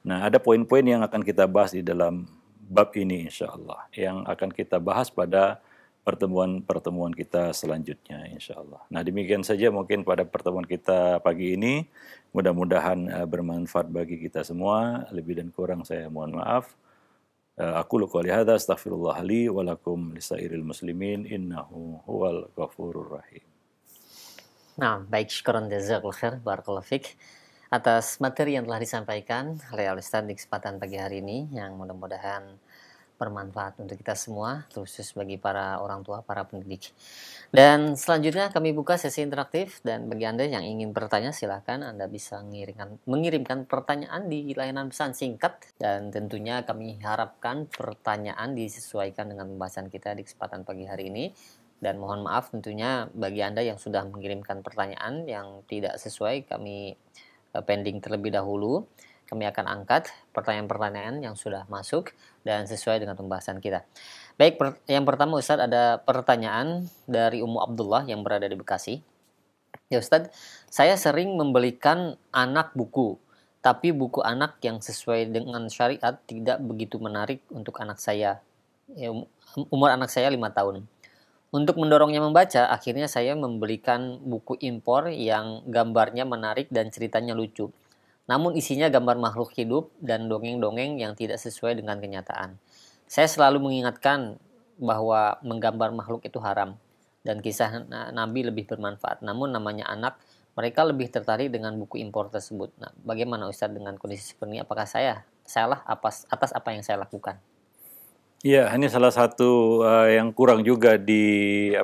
Nah, ada poin-poin yang akan kita bahas di dalam bab ini insya Allah, yang akan kita bahas pada pertemuan-pertemuan kita selanjutnya insya Allah. Nah, demikian saja mungkin pada pertemuan kita pagi ini. Mudah-mudahan bermanfaat bagi kita semua. Lebih dan kurang saya mohon maaf. Aku qouli hadza astaghfirullah li wa lakum lisairil muslimin innahu huwal ghafurur rahim. Nah, baik, syukran jazakallahu khair, barakallahu fik atas materi yang telah disampaikan oleh Ustaz di kesempatan pagi hari ini, yang mudah-mudahan bermanfaat untuk kita semua, khusus bagi para orang tua, para pendidik. Dan selanjutnya kami buka sesi interaktif, dan bagi Anda yang ingin bertanya silahkan Anda bisa mengirimkan pertanyaan di layanan pesan singkat, dan tentunya kami harapkan pertanyaan disesuaikan dengan pembahasan kita di kesempatan pagi hari ini. Dan mohon maaf tentunya bagi Anda yang sudah mengirimkan pertanyaan yang tidak sesuai, kami pending terlebih dahulu. Kami akan angkat pertanyaan-pertanyaan yang sudah masuk dan sesuai dengan pembahasan kita. Baik, yang pertama Ustadz, ada pertanyaan dari Ummu Abdullah yang berada di Bekasi. Ya Ustadz, saya sering membelikan anak buku, tapi buku anak yang sesuai dengan syariat tidak begitu menarik untuk anak saya. Ya, umur anak saya 5 tahun. Untuk mendorongnya membaca, akhirnya saya membelikan buku impor yang gambarnya menarik dan ceritanya lucu. Namun isinya gambar makhluk hidup dan dongeng-dongeng yang tidak sesuai dengan kenyataan. Saya selalu mengingatkan bahwa menggambar makhluk itu haram dan kisah Nabi lebih bermanfaat. Namun namanya anak, mereka lebih tertarik dengan buku impor tersebut. Nah, bagaimana Ustadz dengan kondisi seperti ini? Apakah saya salah atas apa yang saya lakukan? Ya, ini salah satu yang kurang juga di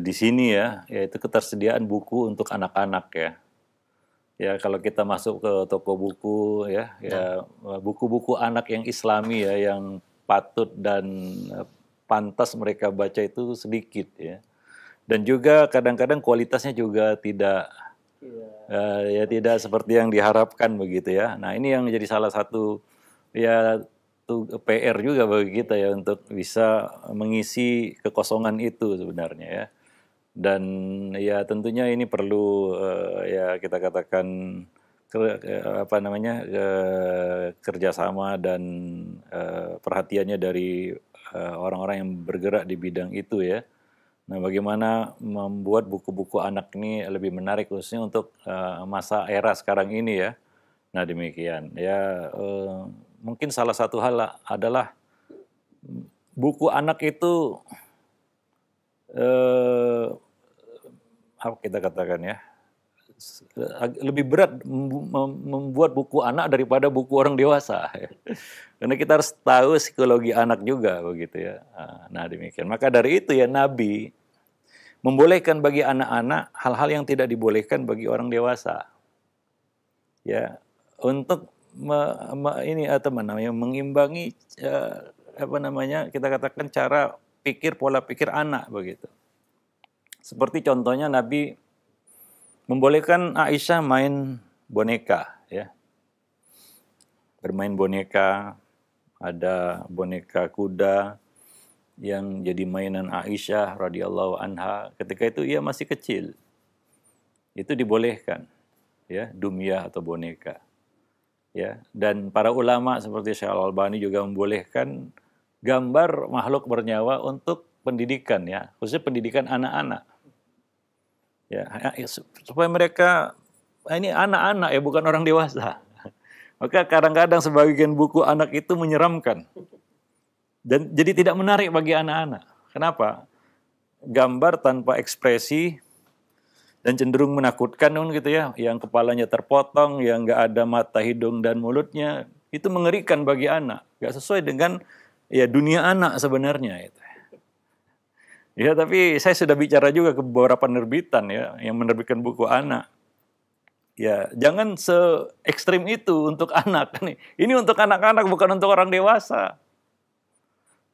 sini ya, yaitu ketersediaan buku untuk anak-anak ya. Ya, kalau kita masuk ke toko buku ya buku-buku anak yang Islami ya, yang patut dan pantas mereka baca itu sedikit ya. Dan juga kadang-kadang kualitasnya juga tidak tidak seperti yang diharapkan begitu ya. Nah, ini yang menjadi salah satu ya PR juga bagi kita ya, untuk bisa mengisi kekosongan itu sebenarnya ya. Dan ya tentunya ini perlu ya kita katakan kerjasama dan perhatiannya dari orang-orang yang bergerak di bidang itu ya. Nah, bagaimana membuat buku-buku anak ini lebih menarik khususnya untuk masa era sekarang ini ya. Nah, demikian ya, mungkin salah satu hal adalah buku anak itu apa kita katakan ya, lebih berat membuat buku anak daripada buku orang dewasa ya. Karena kita harus tahu psikologi anak juga begitu ya. Nah, demikian. Maka dari itu ya, Nabi membolehkan bagi anak-anak hal-hal yang tidak dibolehkan bagi orang dewasa. Ya, untuk mengimbangi kita katakan cara pikir, pola pikir anak begitu. Seperti contohnya Nabi membolehkan Aisyah main boneka ya. Bermain boneka, ada boneka kuda yang jadi mainan Aisyah radhiyallahu anha ketika itu ia masih kecil. Itu dibolehkan ya, dumyah atau boneka. Ya, dan para ulama seperti Syekh Al-Albani juga membolehkan gambar makhluk bernyawa untuk pendidikan ya, khususnya pendidikan anak-anak. Ya, supaya mereka ini anak-anak ya, bukan orang dewasa. Maka kadang-kadang sebagian buku anak itu menyeramkan dan jadi tidak menarik bagi anak-anak. Kenapa? Gambar tanpa ekspresi dan cenderung menakutkan gitu ya, yang kepalanya terpotong, yang nggak ada mata, hidung dan mulutnya, Itu mengerikan bagi anak, nggak sesuai dengan ya dunia anak sebenarnya itu. Ya, tapi saya sudah bicara juga ke beberapa penerbitan ya yang menerbitkan buku anak. Ya, jangan se ekstrim itu untuk anak. Ini untuk anak-anak, bukan untuk orang dewasa.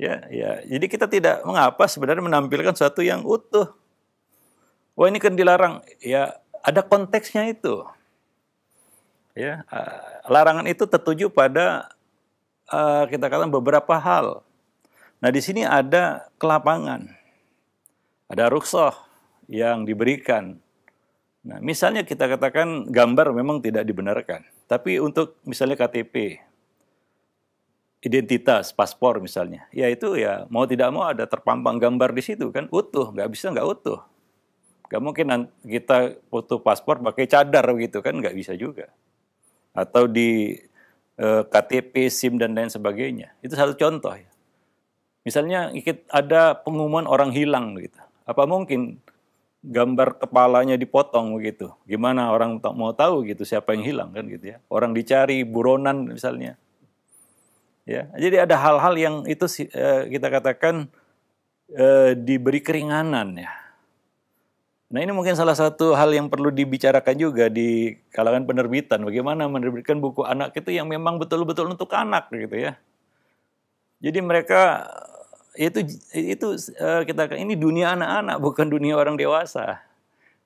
Ya, ya. Jadi kita tidak mengapa sebenarnya menampilkan sesuatu yang utuh. Wah, ini kan dilarang. Ya, ada konteksnya itu. Ya, larangan itu tertuju pada kita katakan beberapa hal. Nah, di sini ada kelapangan. Ada rukhsah yang diberikan. Nah, misalnya kita katakan gambar memang tidak dibenarkan. Tapi untuk misalnya KTP, identitas, paspor misalnya. Ya itu ya mau tidak mau ada terpampang gambar di situ kan. Utuh, nggak bisa nggak utuh. Nggak mungkin kita foto paspor pakai cadar gitu kan, nggak bisa juga. Atau di KTP, SIM, dan lain sebagainya. Itu satu contoh ya. Misalnya ada pengumuman orang hilang gitu. Apa mungkin gambar kepalanya dipotong begitu? Gimana orang mau tahu gitu siapa yang hilang kan gitu ya? Orang dicari buronan misalnya. Ya, jadi ada hal-hal yang itu kita katakan diberi keringanan ya. Nah, ini mungkin salah satu hal yang perlu dibicarakan juga di kalangan penerbitan. Bagaimana menerbitkan buku anak itu yang memang betul-betul untuk anak gitu ya. Jadi mereka itu kita ini dunia anak-anak bukan dunia orang dewasa.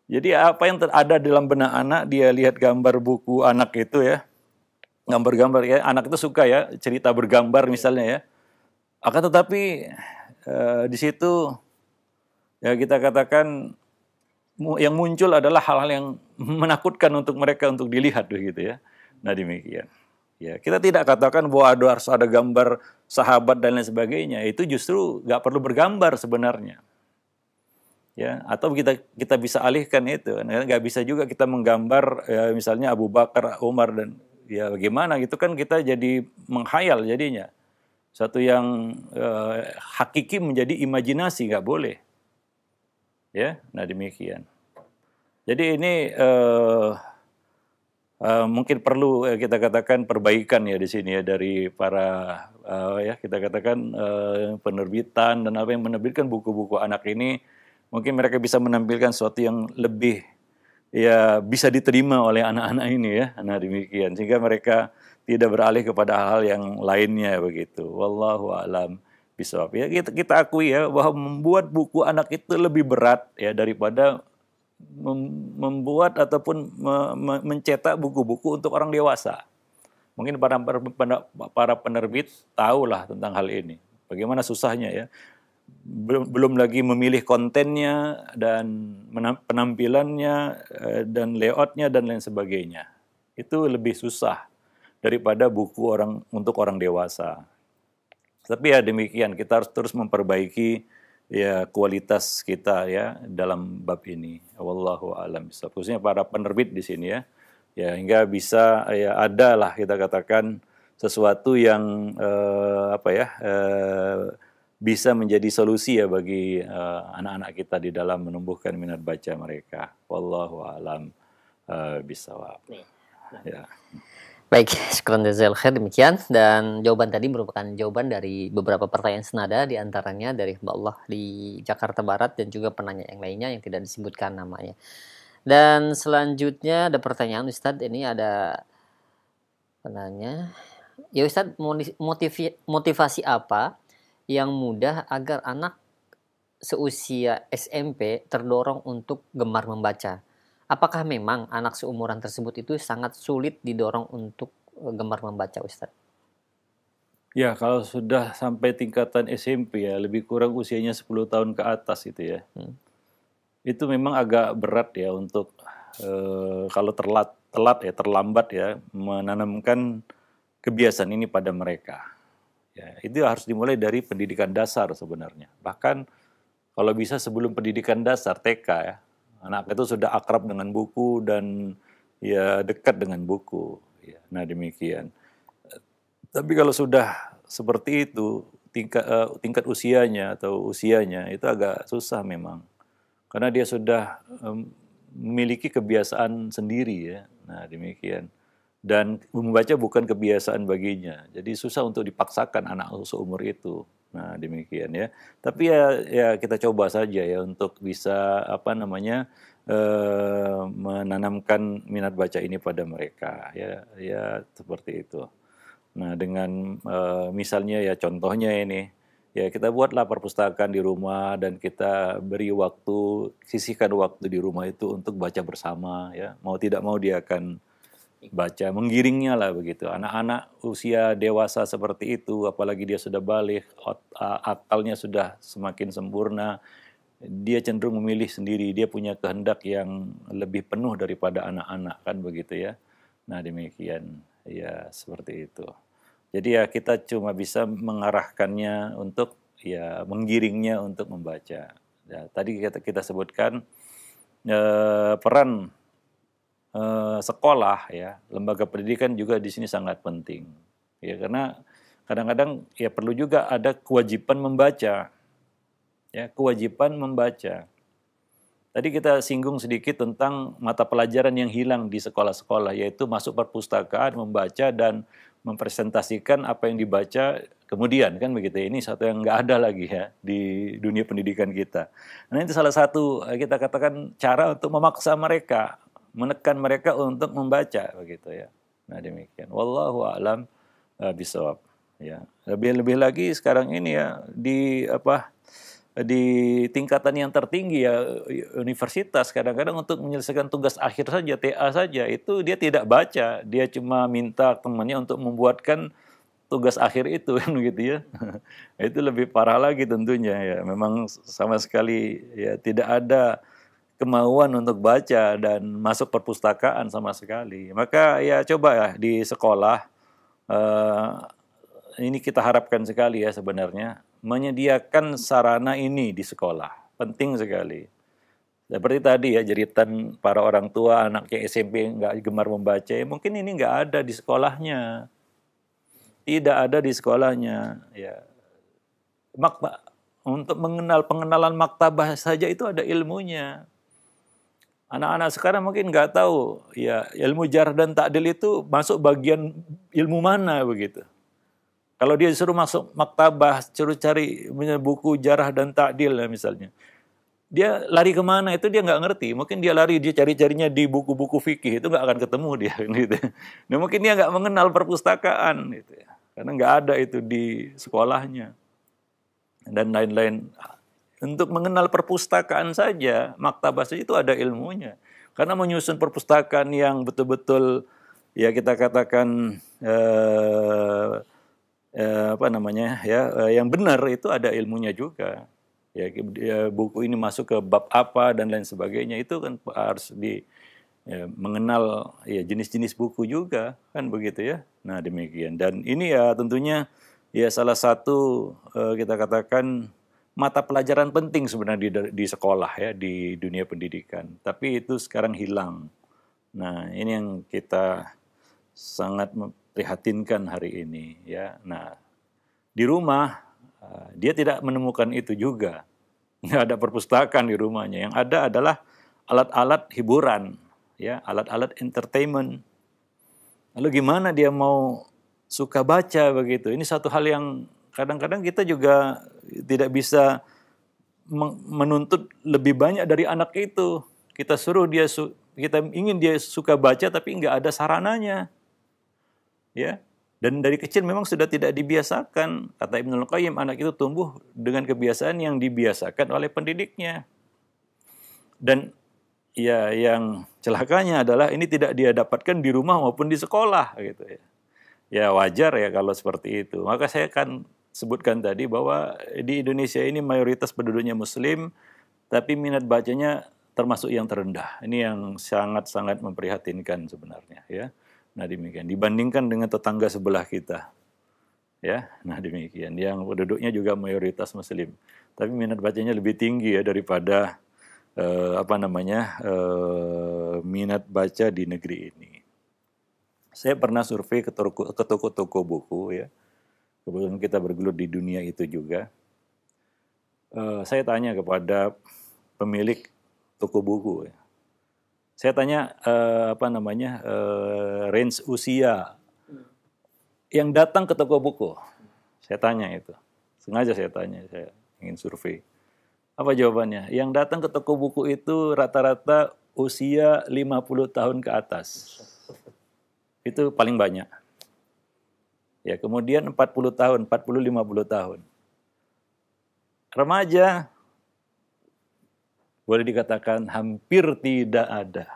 Jadi apa yang ada dalam benak anak, dia lihat gambar buku anak itu ya, gambar-gambar ya, anak itu suka ya cerita bergambar misalnya ya. Akan tetapi di situ ya kita katakan yang muncul adalah hal-hal yang menakutkan untuk mereka untuk dilihat begitu ya. Nah demikian. Ya, kita tidak katakan bahwa harus ada gambar sahabat dan lain sebagainya. Itu justru nggak perlu bergambar sebenarnya. Ya, atau kita bisa alihkan itu. Nggak bisa juga kita menggambar ya, misalnya Abu Bakar, Umar dan ya bagaimana gitu kan kita jadi menghayal jadinya. Satu yang hakiki menjadi imajinasi nggak boleh. Ya, nah demikian. Jadi ini mungkin perlu kita katakan perbaikan ya di sini ya dari para ya kita katakan penerbitan dan apa yang menerbitkan buku-buku anak ini, mungkin mereka bisa menampilkan sesuatu yang lebih ya bisa diterima oleh anak-anak ini ya. Nah demikian sehingga mereka tidak beralih kepada hal-hal yang lainnya begitu. Wallahu a'lam bishawab. Ya kita akui ya bahwa membuat buku anak itu lebih berat ya daripada membuat ataupun mencetak buku-buku untuk orang dewasa. Mungkin para penerbit tahulah tentang hal ini. Bagaimana susahnya ya. Belum lagi memilih kontennya dan penampilannya dan layoutnya dan lain sebagainya. Itu lebih susah daripada buku untuk orang dewasa. Tapi ya demikian, kita harus terus memperbaiki ya kualitas kita ya dalam bab ini. Wallahu a'lam bishawab. Khususnya para penerbit di sini ya. Ya hingga bisa ya ada lah kita katakan sesuatu yang bisa menjadi solusi ya bagi anak-anak kita di dalam menumbuhkan minat baca mereka. Wallahu a'lam bishawab. Ya. Baik, syukran jazakallahu khair, demikian. Dan jawaban tadi merupakan jawaban dari beberapa pertanyaan senada, di antaranya dari Mbak Allah di Jakarta Barat dan juga penanya yang lainnya yang tidak disebutkan namanya. Dan selanjutnya ada pertanyaan Ustadz, ini ada penanya. Ya Ustadz, motivasi apa yang mudah agar anak seusia SMP terdorong untuk gemar membaca? Apakah memang anak seumuran tersebut itu sangat sulit didorong untuk gemar membaca, Ustadz? Ya, kalau sudah sampai tingkatan SMP ya, lebih kurang usianya 10 tahun ke atas itu ya. Itu memang agak berat ya untuk kalau terlambat ya menanamkan kebiasaan ini pada mereka. Ya, itu harus dimulai dari pendidikan dasar sebenarnya. Bahkan kalau bisa sebelum pendidikan dasar TK ya. Anak itu sudah akrab dengan buku dan ya dekat dengan buku. Ya, nah demikian. Tapi kalau sudah seperti itu, tingkat usianya atau usianya itu agak susah memang. Karena dia sudah memiliki kebiasaan sendiri ya. Nah demikian. dan membaca bukan kebiasaan baginya. Jadi susah untuk dipaksakan anak seumur itu. Nah, demikian ya. Tapi ya kita coba saja ya untuk bisa menanamkan minat baca ini pada mereka ya seperti itu. Nah, dengan misalnya ya contohnya ini, ya kita buatlah perpustakaan di rumah dan kita beri waktu, sisihkan waktu di rumah itu untuk baca bersama ya. Mau tidak mau dia akan baca, menggiringnya lah begitu. Anak-anak usia dewasa seperti itu, apalagi dia sudah balik, akalnya sudah semakin sempurna, dia cenderung memilih sendiri, dia punya kehendak yang lebih penuh daripada anak-anak kan begitu ya. Nah demikian, ya seperti itu. Jadi ya kita cuma bisa mengarahkannya untuk ya menggiringnya untuk membaca. Ya, tadi kita sebutkan peran sekolah ya, lembaga pendidikan juga di sini sangat penting. Ya karena kadang-kadang ya perlu juga ada kewajiban membaca. Ya, kewajiban membaca. Tadi kita singgung sedikit tentang mata pelajaran yang hilang di sekolah-sekolah, yaitu masuk perpustakaan, membaca dan mempresentasikan apa yang dibaca kemudian kan begitu. Ini satu yang nggak ada lagi ya di dunia pendidikan kita. Nah itu salah satu kita katakan cara untuk memaksa mereka, menekan mereka untuk membaca begitu ya. Nah demikian. Wallahu a'lam bishawab. Ya. Lebih-lebih lagi sekarang ini ya di tingkatan yang tertinggi ya universitas kadang-kadang untuk menyelesaikan tugas akhir saja TA saja itu dia tidak baca, dia cuma minta temannya untuk membuatkan tugas akhir itu kan begitu ya. Itu lebih parah lagi tentunya ya, memang sama sekali ya tidak ada kemauan untuk baca dan masuk perpustakaan sama sekali. Maka ya coba ya di sekolah eh, ini kita harapkan sekali ya sebenarnya menyediakan sarana ini di sekolah. Penting sekali. Seperti tadi ya jeritan para orang tua anaknya SMP nggak gemar membaca, ya mungkin ini nggak ada di sekolahnya. Tidak ada di sekolahnya. Ya. Untuk pengenalan maktabah saja itu ada ilmunya. Anak-anak sekarang mungkin nggak tahu ya ilmu jarh dan ta'dil itu masuk bagian ilmu mana begitu. Kalau dia disuruh masuk maktabah, suruh cari buku jarah dan ta'dil misalnya. Dia lari kemana itu dia nggak ngerti. Mungkin dia cari-carinya di buku-buku fikih, itu nggak akan ketemu dia. Gitu. Nah, mungkin dia nggak mengenal perpustakaan. Gitu ya. Karena nggak ada itu di sekolahnya. Dan lain-lain. Untuk mengenal perpustakaan saja, maktabah saja itu ada ilmunya. Karena menyusun perpustakaan yang betul-betul, ya kita katakan, yang benar itu ada ilmunya juga. Ya, buku ini masuk ke bab apa dan lain sebagainya itu kan harus mengenal ya jenis-jenis buku juga kan begitu ya. Nah demikian dan ini ya tentunya ya salah satu kita katakan mata pelajaran penting sebenarnya di sekolah ya di dunia pendidikan. Tapi itu sekarang hilang. Nah ini yang kita sangat memprihatinkan hari ini ya. Nah di rumah dia tidak menemukan itu juga. Nggak ada perpustakaan di rumahnya. Yang ada adalah alat-alat hiburan, ya, alat-alat entertainment. Lalu gimana dia mau suka baca begitu? Ini satu hal yang kadang-kadang kita juga tidak bisa menuntut lebih banyak dari anak itu. Kita suruh kita ingin dia suka baca tapi nggak ada sarananya, ya. Dan dari kecil memang sudah tidak dibiasakan. Kata Ibnul Qayyim, anak itu tumbuh dengan kebiasaan yang dibiasakan oleh pendidiknya. Dan ya yang celakanya adalah ini tidak dia dapatkan di rumah maupun di sekolah gitu ya. Ya wajar ya kalau seperti itu. Maka saya akan sebutkan tadi bahwa di Indonesia ini mayoritas penduduknya Muslim, tapi minat bacanya termasuk yang terendah. Ini yang sangat-sangat memprihatinkan sebenarnya ya. Nah demikian, dibandingkan dengan tetangga sebelah kita. Ya, nah demikian. Yang penduduknya juga mayoritas Muslim. Tapi minat bacanya lebih tinggi ya daripada minat baca di negeri ini. Saya pernah survei ke toko-toko buku ya. Kebetulan kita bergelut di dunia itu juga. Saya tanya kepada pemilik toko buku ya. Saya tanya range usia yang datang ke toko buku. Saya tanya itu. Sengaja saya tanya, saya ingin survei. Apa jawabannya? Yang datang ke toko buku itu rata-rata usia 50 tahun ke atas. Itu paling banyak. Ya, kemudian 40 tahun, 40-50 tahun. Remaja boleh dikatakan hampir tidak ada.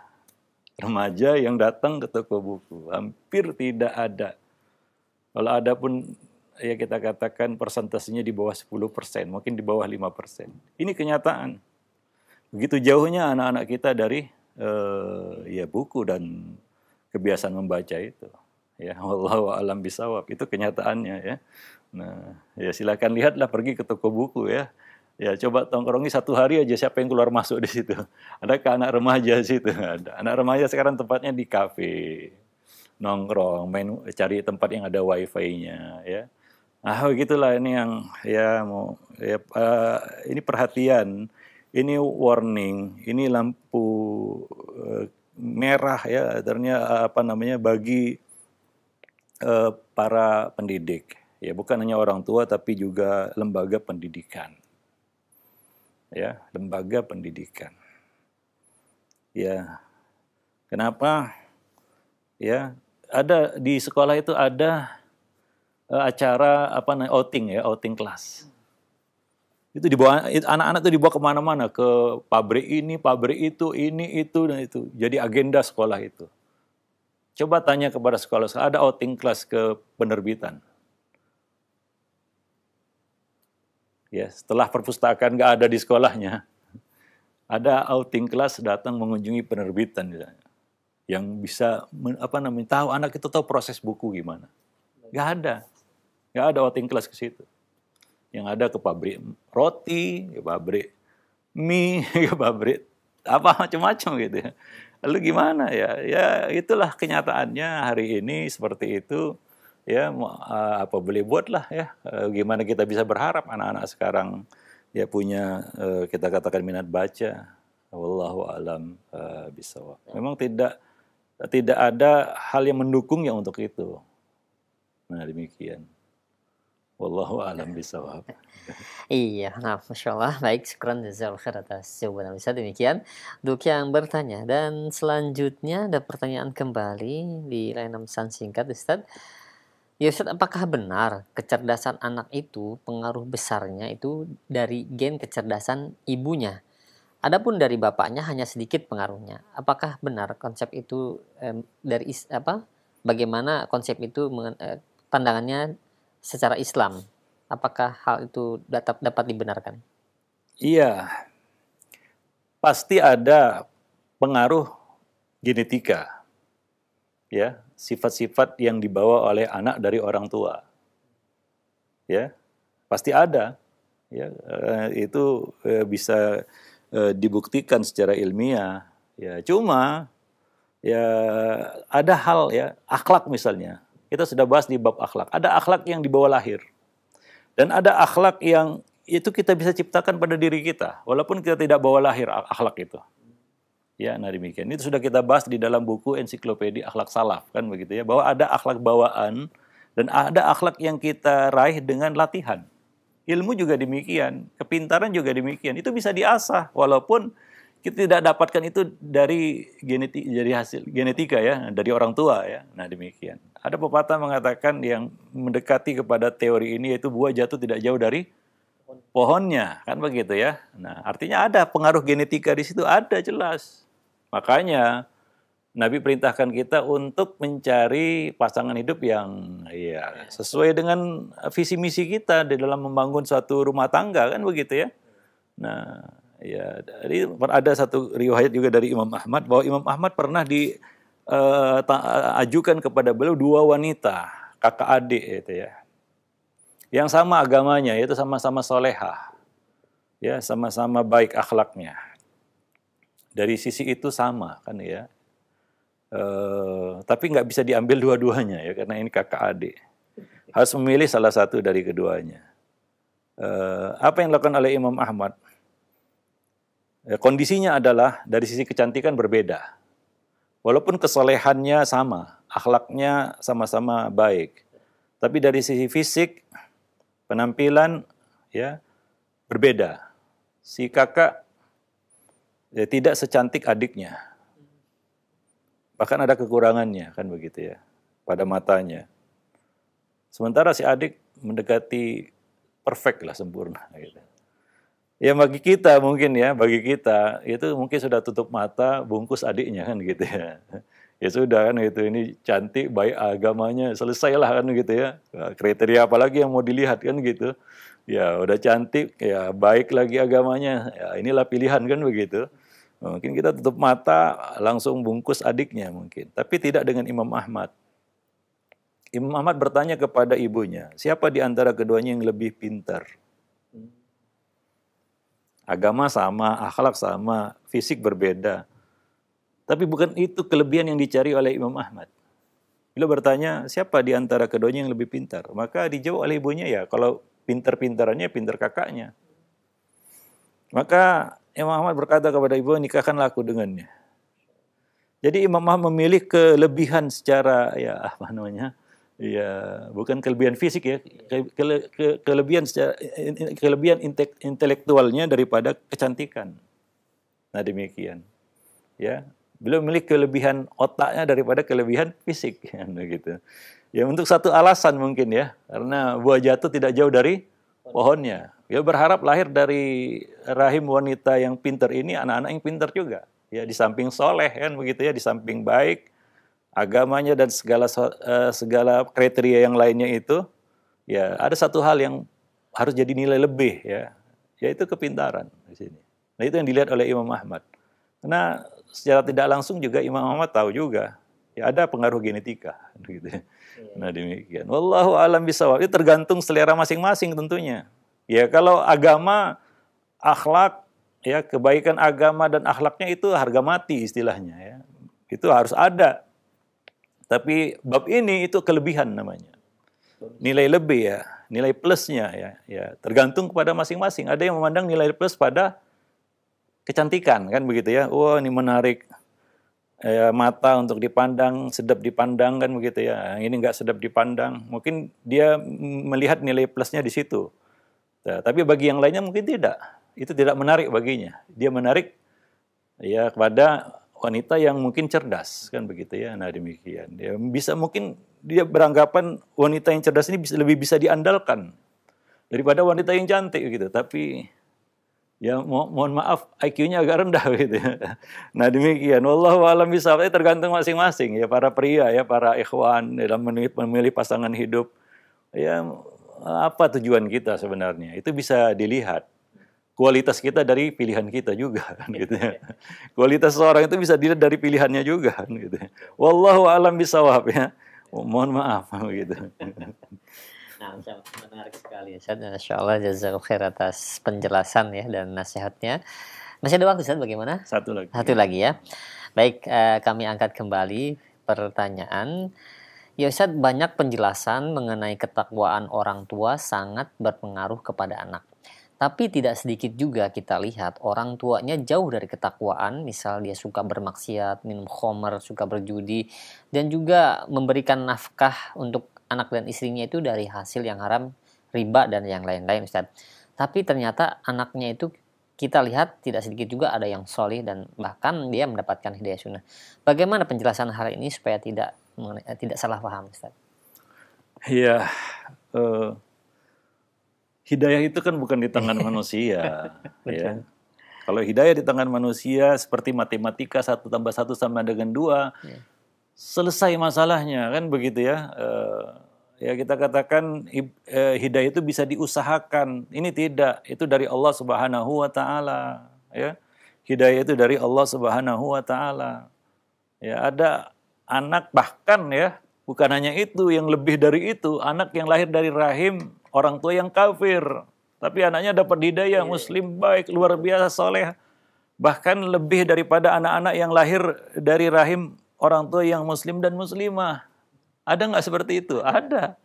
Remaja yang datang ke toko buku, hampir tidak ada. Kalau ada pun ya kita katakan persentasenya di bawah 10%, mungkin di bawah 5%. Ini kenyataan. Begitu jauhnya anak-anak kita dari ya buku dan kebiasaan membaca itu. Ya, wallahu a'lam bishawab. Itu kenyataannya ya. Nah, ya silakan lihatlah, pergi ke toko buku ya. Ya coba tongkrongi 1 hari aja siapa yang keluar masuk di situ. Adakah anak remaja di situ? Ada. Anak remaja sekarang tempatnya di kafe, nongkrong, main, cari tempat yang ada wifi-nya ya. Begitulah ini yang ya mau ya, ini perhatian, ini warning, ini lampu merah ya, ternyata bagi para pendidik, ya bukan hanya orang tua tapi juga lembaga pendidikan, ya lembaga pendidikan, ya kenapa, ya ada di sekolah itu ada acara outing kelas, itu dibawa anak-anak itu dibawa kemana-mana, ke pabrik ini, pabrik itu, ini itu dan itu, jadi agenda sekolah itu. Coba tanya kepada sekolah, ada outing kelas ke penerbitan. Ya, setelah perpustakaan nggak ada di sekolahnya, ada outing kelas datang mengunjungi penerbitan misalnya, yang bisa tahu anak itu tahu proses buku gimana. Nggak ada outing kelas ke situ. Yang ada ke pabrik roti, ke pabrik mie, ke pabrik apa macam-macam gitu ya. Lalu gimana ya? Ya itulah kenyataannya hari ini seperti itu. Ya apa boleh buatlah ya. Gimana kita bisa berharap anak-anak sekarang ya punya kita katakan minat baca. Wallahu a'lam bishawab. Memang tidak ada hal yang mendukungnya untuk itu. Nah demikian. Wallahu a'lam bishawab. Iya, nah, Masya Allah. Baik, syukran jazakallahu khair atas jawaban Ustaz. Demikian untuk yang bertanya. Dan selanjutnya ada pertanyaan kembali di layanan pesan singkat, Ustaz. Ya Ustaz, apakah benar kecerdasan anak itu pengaruh besarnya itu dari gen kecerdasan ibunya? Adapun dari bapaknya hanya sedikit pengaruhnya. Apakah benar konsep itu bagaimana konsep itu pandangannya secara Islam? Apakah hal itu dapat dibenarkan? Iya, pasti ada pengaruh genetika, ya sifat-sifat yang dibawa oleh anak dari orang tua, ya pasti ada, ya itu bisa dibuktikan secara ilmiah, ya cuma ya ada hal ya akhlak misalnya, kita sudah bahas di bab akhlak, ada akhlak yang dibawa lahir. Dan ada akhlak yang itu kita bisa ciptakan pada diri kita, walaupun kita tidak bawa lahir akhlak itu. Ya, nah demikian. Itu sudah kita bahas di dalam buku ensiklopedia akhlak salaf, kan begitu ya, bahwa ada akhlak bawaan dan ada akhlak yang kita raih dengan latihan. Ilmu juga demikian, kepintaran juga demikian. Itu bisa diasah, walaupun kita tidak dapatkan itu dari hasil genetika ya, dari orang tua ya. Nah demikian. Ada pepatah mengatakan yang mendekati kepada teori ini, yaitu buah jatuh tidak jauh dari pohonnya, kan begitu ya. Nah artinya ada pengaruh genetika di situ, ada jelas. Makanya Nabi perintahkan kita untuk mencari pasangan hidup yang ya sesuai dengan visi misi kita di dalam membangun suatu rumah tangga, kan begitu ya. Nah ya, jadi ada satu riwayat juga dari Imam Ahmad bahwa Imam Ahmad pernah ajukan kepada beliau 2 wanita, kakak adik itu ya, yang sama agamanya, yaitu sama-sama solehah, ya sama-sama baik akhlaknya. Dari sisi itu sama kan ya, tapi nggak bisa diambil dua-duanya ya, karena ini kakak adik, harus memilih salah satu dari keduanya. Apa yang dilakukan oleh Imam Ahmad? Kondisinya adalah dari sisi kecantikan berbeda. Walaupun kesolehannya sama, akhlaknya sama-sama baik. Tapi dari sisi fisik, penampilan ya berbeda. Si kakak ya, tidak secantik adiknya. Bahkan ada kekurangannya, kan begitu ya, pada matanya. Sementara si adik mendekati perfect lah, sempurna gitu. Ya bagi kita mungkin ya, bagi kita itu mungkin sudah tutup mata, bungkus adiknya kan gitu ya. Ya sudah kan gitu, ini cantik, baik agamanya, selesailah kan gitu ya. Kriteria apa lagi yang mau dilihat kan gitu. Ya udah cantik, ya baik lagi agamanya, ya inilah pilihan kan begitu. Mungkin kita tutup mata, langsung bungkus adiknya mungkin. Tapi tidak dengan Imam Ahmad. Imam Ahmad bertanya kepada ibunya, siapa di antara keduanya yang lebih pintar? Agama sama, akhlak sama, fisik berbeda. Tapi bukan itu kelebihan yang dicari oleh Imam Ahmad. Bila bertanya, siapa di antara keduanya yang lebih pintar? Maka dijawab oleh ibunya, ya kalau pintar-pintarannya, pintar kakaknya. Maka Imam Ahmad berkata kepada ibu, nikahkanlah aku dengannya. Jadi Imam Ahmad memilih kelebihan secara, ya apa namanya, ya bukan kelebihan fisik ya, kelebihan intelektualnya daripada kecantikan. Nah demikian, ya beliau memiliki kelebihan otaknya daripada kelebihan fisik, ya, gitu. Ya untuk satu alasan mungkin ya, karena buah jatuh tidak jauh dari pohonnya. Dia berharap lahir dari rahim wanita yang pintar ini anak-anak yang pintar juga. Ya di samping soleh kan begitu ya, di samping baik agamanya dan segala kriteria yang lainnya itu, ya ada satu hal yang harus jadi nilai lebih ya, yaitu kepintaran di sini. Nah itu yang dilihat oleh Imam Ahmad. Karena secara tidak langsung juga Imam Ahmad tahu juga, ya ada pengaruh genetika, gitu. Nah demikian. Wallahu a'lam bishawab. Itu tergantung selera masing-masing tentunya. Ya kalau agama, akhlak, ya kebaikan agama dan akhlaknya itu harga mati istilahnya ya. Itu harus ada. Tapi bab ini itu kelebihan namanya. Nilai lebih ya, nilai plusnya ya, ya tergantung kepada masing-masing. Ada yang memandang nilai plus pada kecantikan kan begitu ya. Wah ini menarik ya, mata untuk dipandang, sedap dipandang kan begitu ya. Ini enggak sedap dipandang. Mungkin dia melihat nilai plusnya di situ. Nah, tapi bagi yang lainnya mungkin tidak. Itu tidak menarik baginya. Dia menarik ya kepada wanita yang mungkin cerdas kan begitu ya. Nah demikian. Dia bisa mungkin dia beranggapan wanita yang cerdas ini lebih bisa diandalkan daripada wanita yang cantik gitu. Tapi ya mohon maaf IQ-nya agak rendah gitu ya. Nah demikian. Wallahu a'lam bishawab. Tergantung masing-masing ya para pria ya, para ikhwan dalam memilih pasangan hidup. Ya apa tujuan kita sebenarnya? Itu bisa dilihat. Kualitas kita dari pilihan kita juga kan gitu ya. Kualitas seorang itu bisa dilihat dari pilihannya juga kan gitu ya. Wallahu a'lam bishawab ya. Mohon maaf gitu. Nah, menarik sekali Ustaz. Insyaallah jazakallahu khair atas penjelasan ya dan nasihatnya. Masih ada waktu Ustaz, bagaimana? Satu lagi. Satu lagi ya. Baik, kami angkat kembali pertanyaan. Ya Ustaz, banyak penjelasan mengenai ketakwaan orang tua sangat berpengaruh kepada anak. Tapi tidak sedikit juga kita lihat orang tuanya jauh dari ketakwaan, misal dia suka bermaksiat, minum khamar, suka berjudi, dan juga memberikan nafkah untuk anak dan istrinya itu dari hasil yang haram, riba dan yang lain-lain Ustaz. Tapi ternyata anaknya itu kita lihat tidak sedikit juga ada yang solih dan bahkan dia mendapatkan hidayah sunnah. Bagaimana penjelasan hal ini supaya tidak salah paham Ustaz? Iya, hidayah itu kan bukan di tangan manusia, ya. Kalau hidayah di tangan manusia seperti matematika 1 tambah 1 sama dengan 2, selesai masalahnya kan begitu ya. Ya kita katakan hidayah itu bisa diusahakan. Ini tidak, itu dari Allah Subhanahu wa taala, ya. Hidayah itu dari Allah Subhanahu wa taala. Ya, ada anak bahkan ya, bukan hanya itu, yang lebih dari itu, anak yang lahir dari rahim orang tua yang kafir, tapi anaknya dapat hidayah, muslim baik, luar biasa soleh. Bahkan lebih daripada anak-anak yang lahir dari rahim orang tua yang muslim dan muslimah. Ada nggak seperti itu? Ada.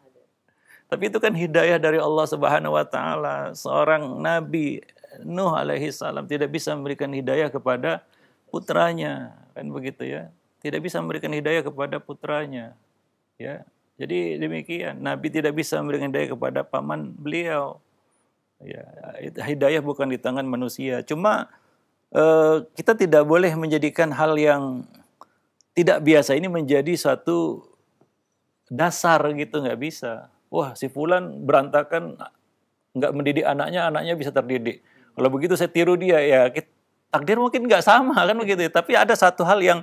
Tapi itu kan hidayah dari Allah Subhanahu wa taala. Seorang Nabi Nuh alaihi salam tidak bisa memberikan hidayah kepada putranya, kan begitu ya. tidak bisa memberikan hidayah kepada putranya. Ya, jadi demikian. Nabi tidak bisa memberikan hidayah kepada paman beliau. Ya, hidayah bukan di tangan manusia. Cuma kita tidak boleh menjadikan hal yang tidak biasa ini menjadi suatu dasar gitu, nggak bisa. Wah, si fulan berantakan, nggak mendidik anaknya, anaknya bisa terdidik. Kalau begitu saya tiru dia, ya takdir mungkin nggak sama kan begitu. Tapi ada satu hal yang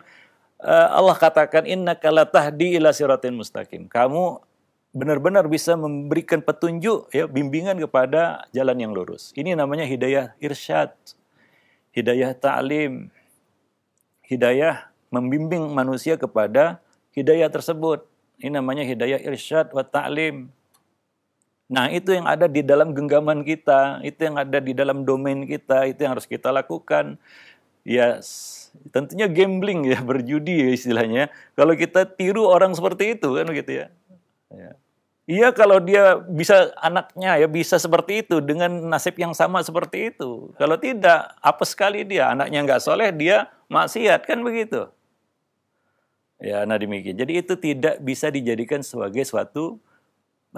Allah katakan, innaka latahdi ila siratin mustaqim. Kamu benar-benar bisa memberikan petunjuk, ya, bimbingan kepada jalan yang lurus. Ini namanya hidayah irsyad, hidayah ta'lim, hidayah membimbing manusia kepada hidayah tersebut. Ini namanya hidayah irsyad wa ta'lim. Nah, itu yang ada di dalam genggaman kita, itu yang ada di dalam domain kita, itu yang harus kita lakukan. Ya, tentunya gambling ya, berjudi ya istilahnya. Kalau kita tiru orang seperti itu kan begitu ya. Iya, kalau dia bisa, anaknya ya bisa seperti itu dengan nasib yang sama seperti itu. Kalau tidak, apa sekali dia, anaknya nggak soleh, dia maksiat kan begitu. Ya, nah demikian. Jadi itu tidak bisa dijadikan sebagai suatu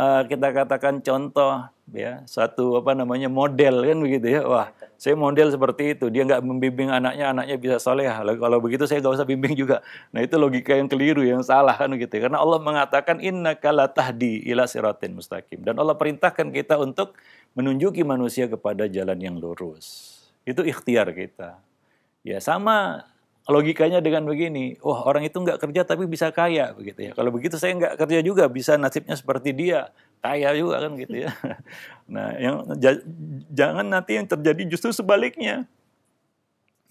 kita katakan contoh, ya, suatu model kan begitu ya. Wah, saya model seperti itu, dia nggak membimbing anaknya, anaknya bisa soleh. Kalau begitu saya nggak usah bimbing juga. Nah, itu logika yang keliru, yang salah kan begitu. Karena Allah mengatakan innaka latahdi ila siratin mustaqim, dan Allah perintahkan kita untuk menunjuki manusia kepada jalan yang lurus. Itu ikhtiar kita. Ya, sama logikanya dengan begini, wah, orang itu nggak kerja tapi bisa kaya begitu ya. Kalau begitu saya nggak kerja juga, bisa nasibnya seperti dia, kaya juga kan gitu ya. Nah, jangan nanti yang terjadi justru sebaliknya.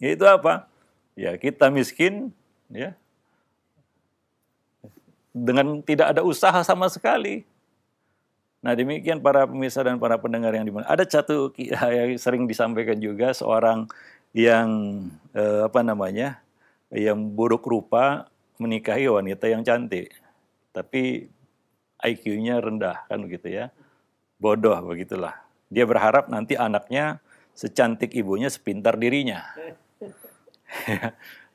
Yaitu apa? Ya, kita miskin ya, dengan tidak ada usaha sama sekali. Nah, demikian para pemirsa dan para pendengar yang dimuliakan. Ada satu yang sering disampaikan juga, seorang yang yang buruk rupa menikahi wanita yang cantik, tapi IQ-nya rendah kan begitu ya, bodoh begitulah. Dia berharap nanti anaknya secantik ibunya, sepintar dirinya.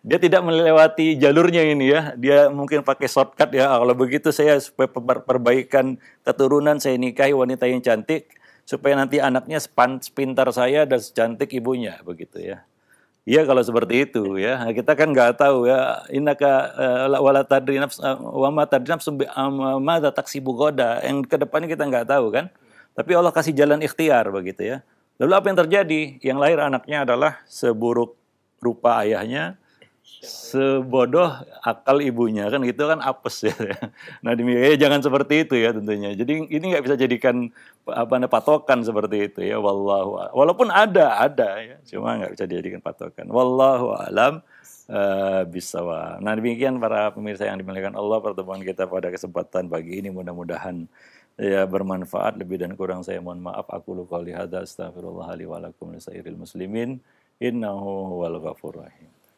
Dia tidak melewati jalurnya ini ya, dia mungkin pakai shortcut ya. Kalau begitu saya supaya perbaikan keturunan, saya nikahi wanita yang cantik supaya nanti anaknya sepintar saya dan secantik ibunya begitu ya. Iya, kalau seperti itu ya, kita kan nggak tahu ya. Innaka wala tadri nafs wa ma tadri nafs madza taksibu ghadan. Yang ke depannya kita nggak tahu kan. Tapi Allah kasih jalan ikhtiar begitu ya. Lalu apa yang terjadi? Yang lahir anaknya adalah seburuk rupa ayahnya, sebodoh akal ibunya, kan gitu kan, apes ya. Nah, demikian jangan seperti itu ya tentunya. Jadi ini nggak bisa jadikan patokan seperti itu ya. Walaupun ada ya, cuma nggak bisa dijadikan patokan. Wallahu a'lam bishawab. Nah, demikian para pemirsa yang dimuliakan Allah, pertemuan kita pada kesempatan pagi ini mudah-mudahan ya bermanfaat. Lebih dan kurang saya mohon maaf. Aqulu qouli hadza astaghfirullah li wa lakum lisairil muslimin innahu huwal ghafurur rahim.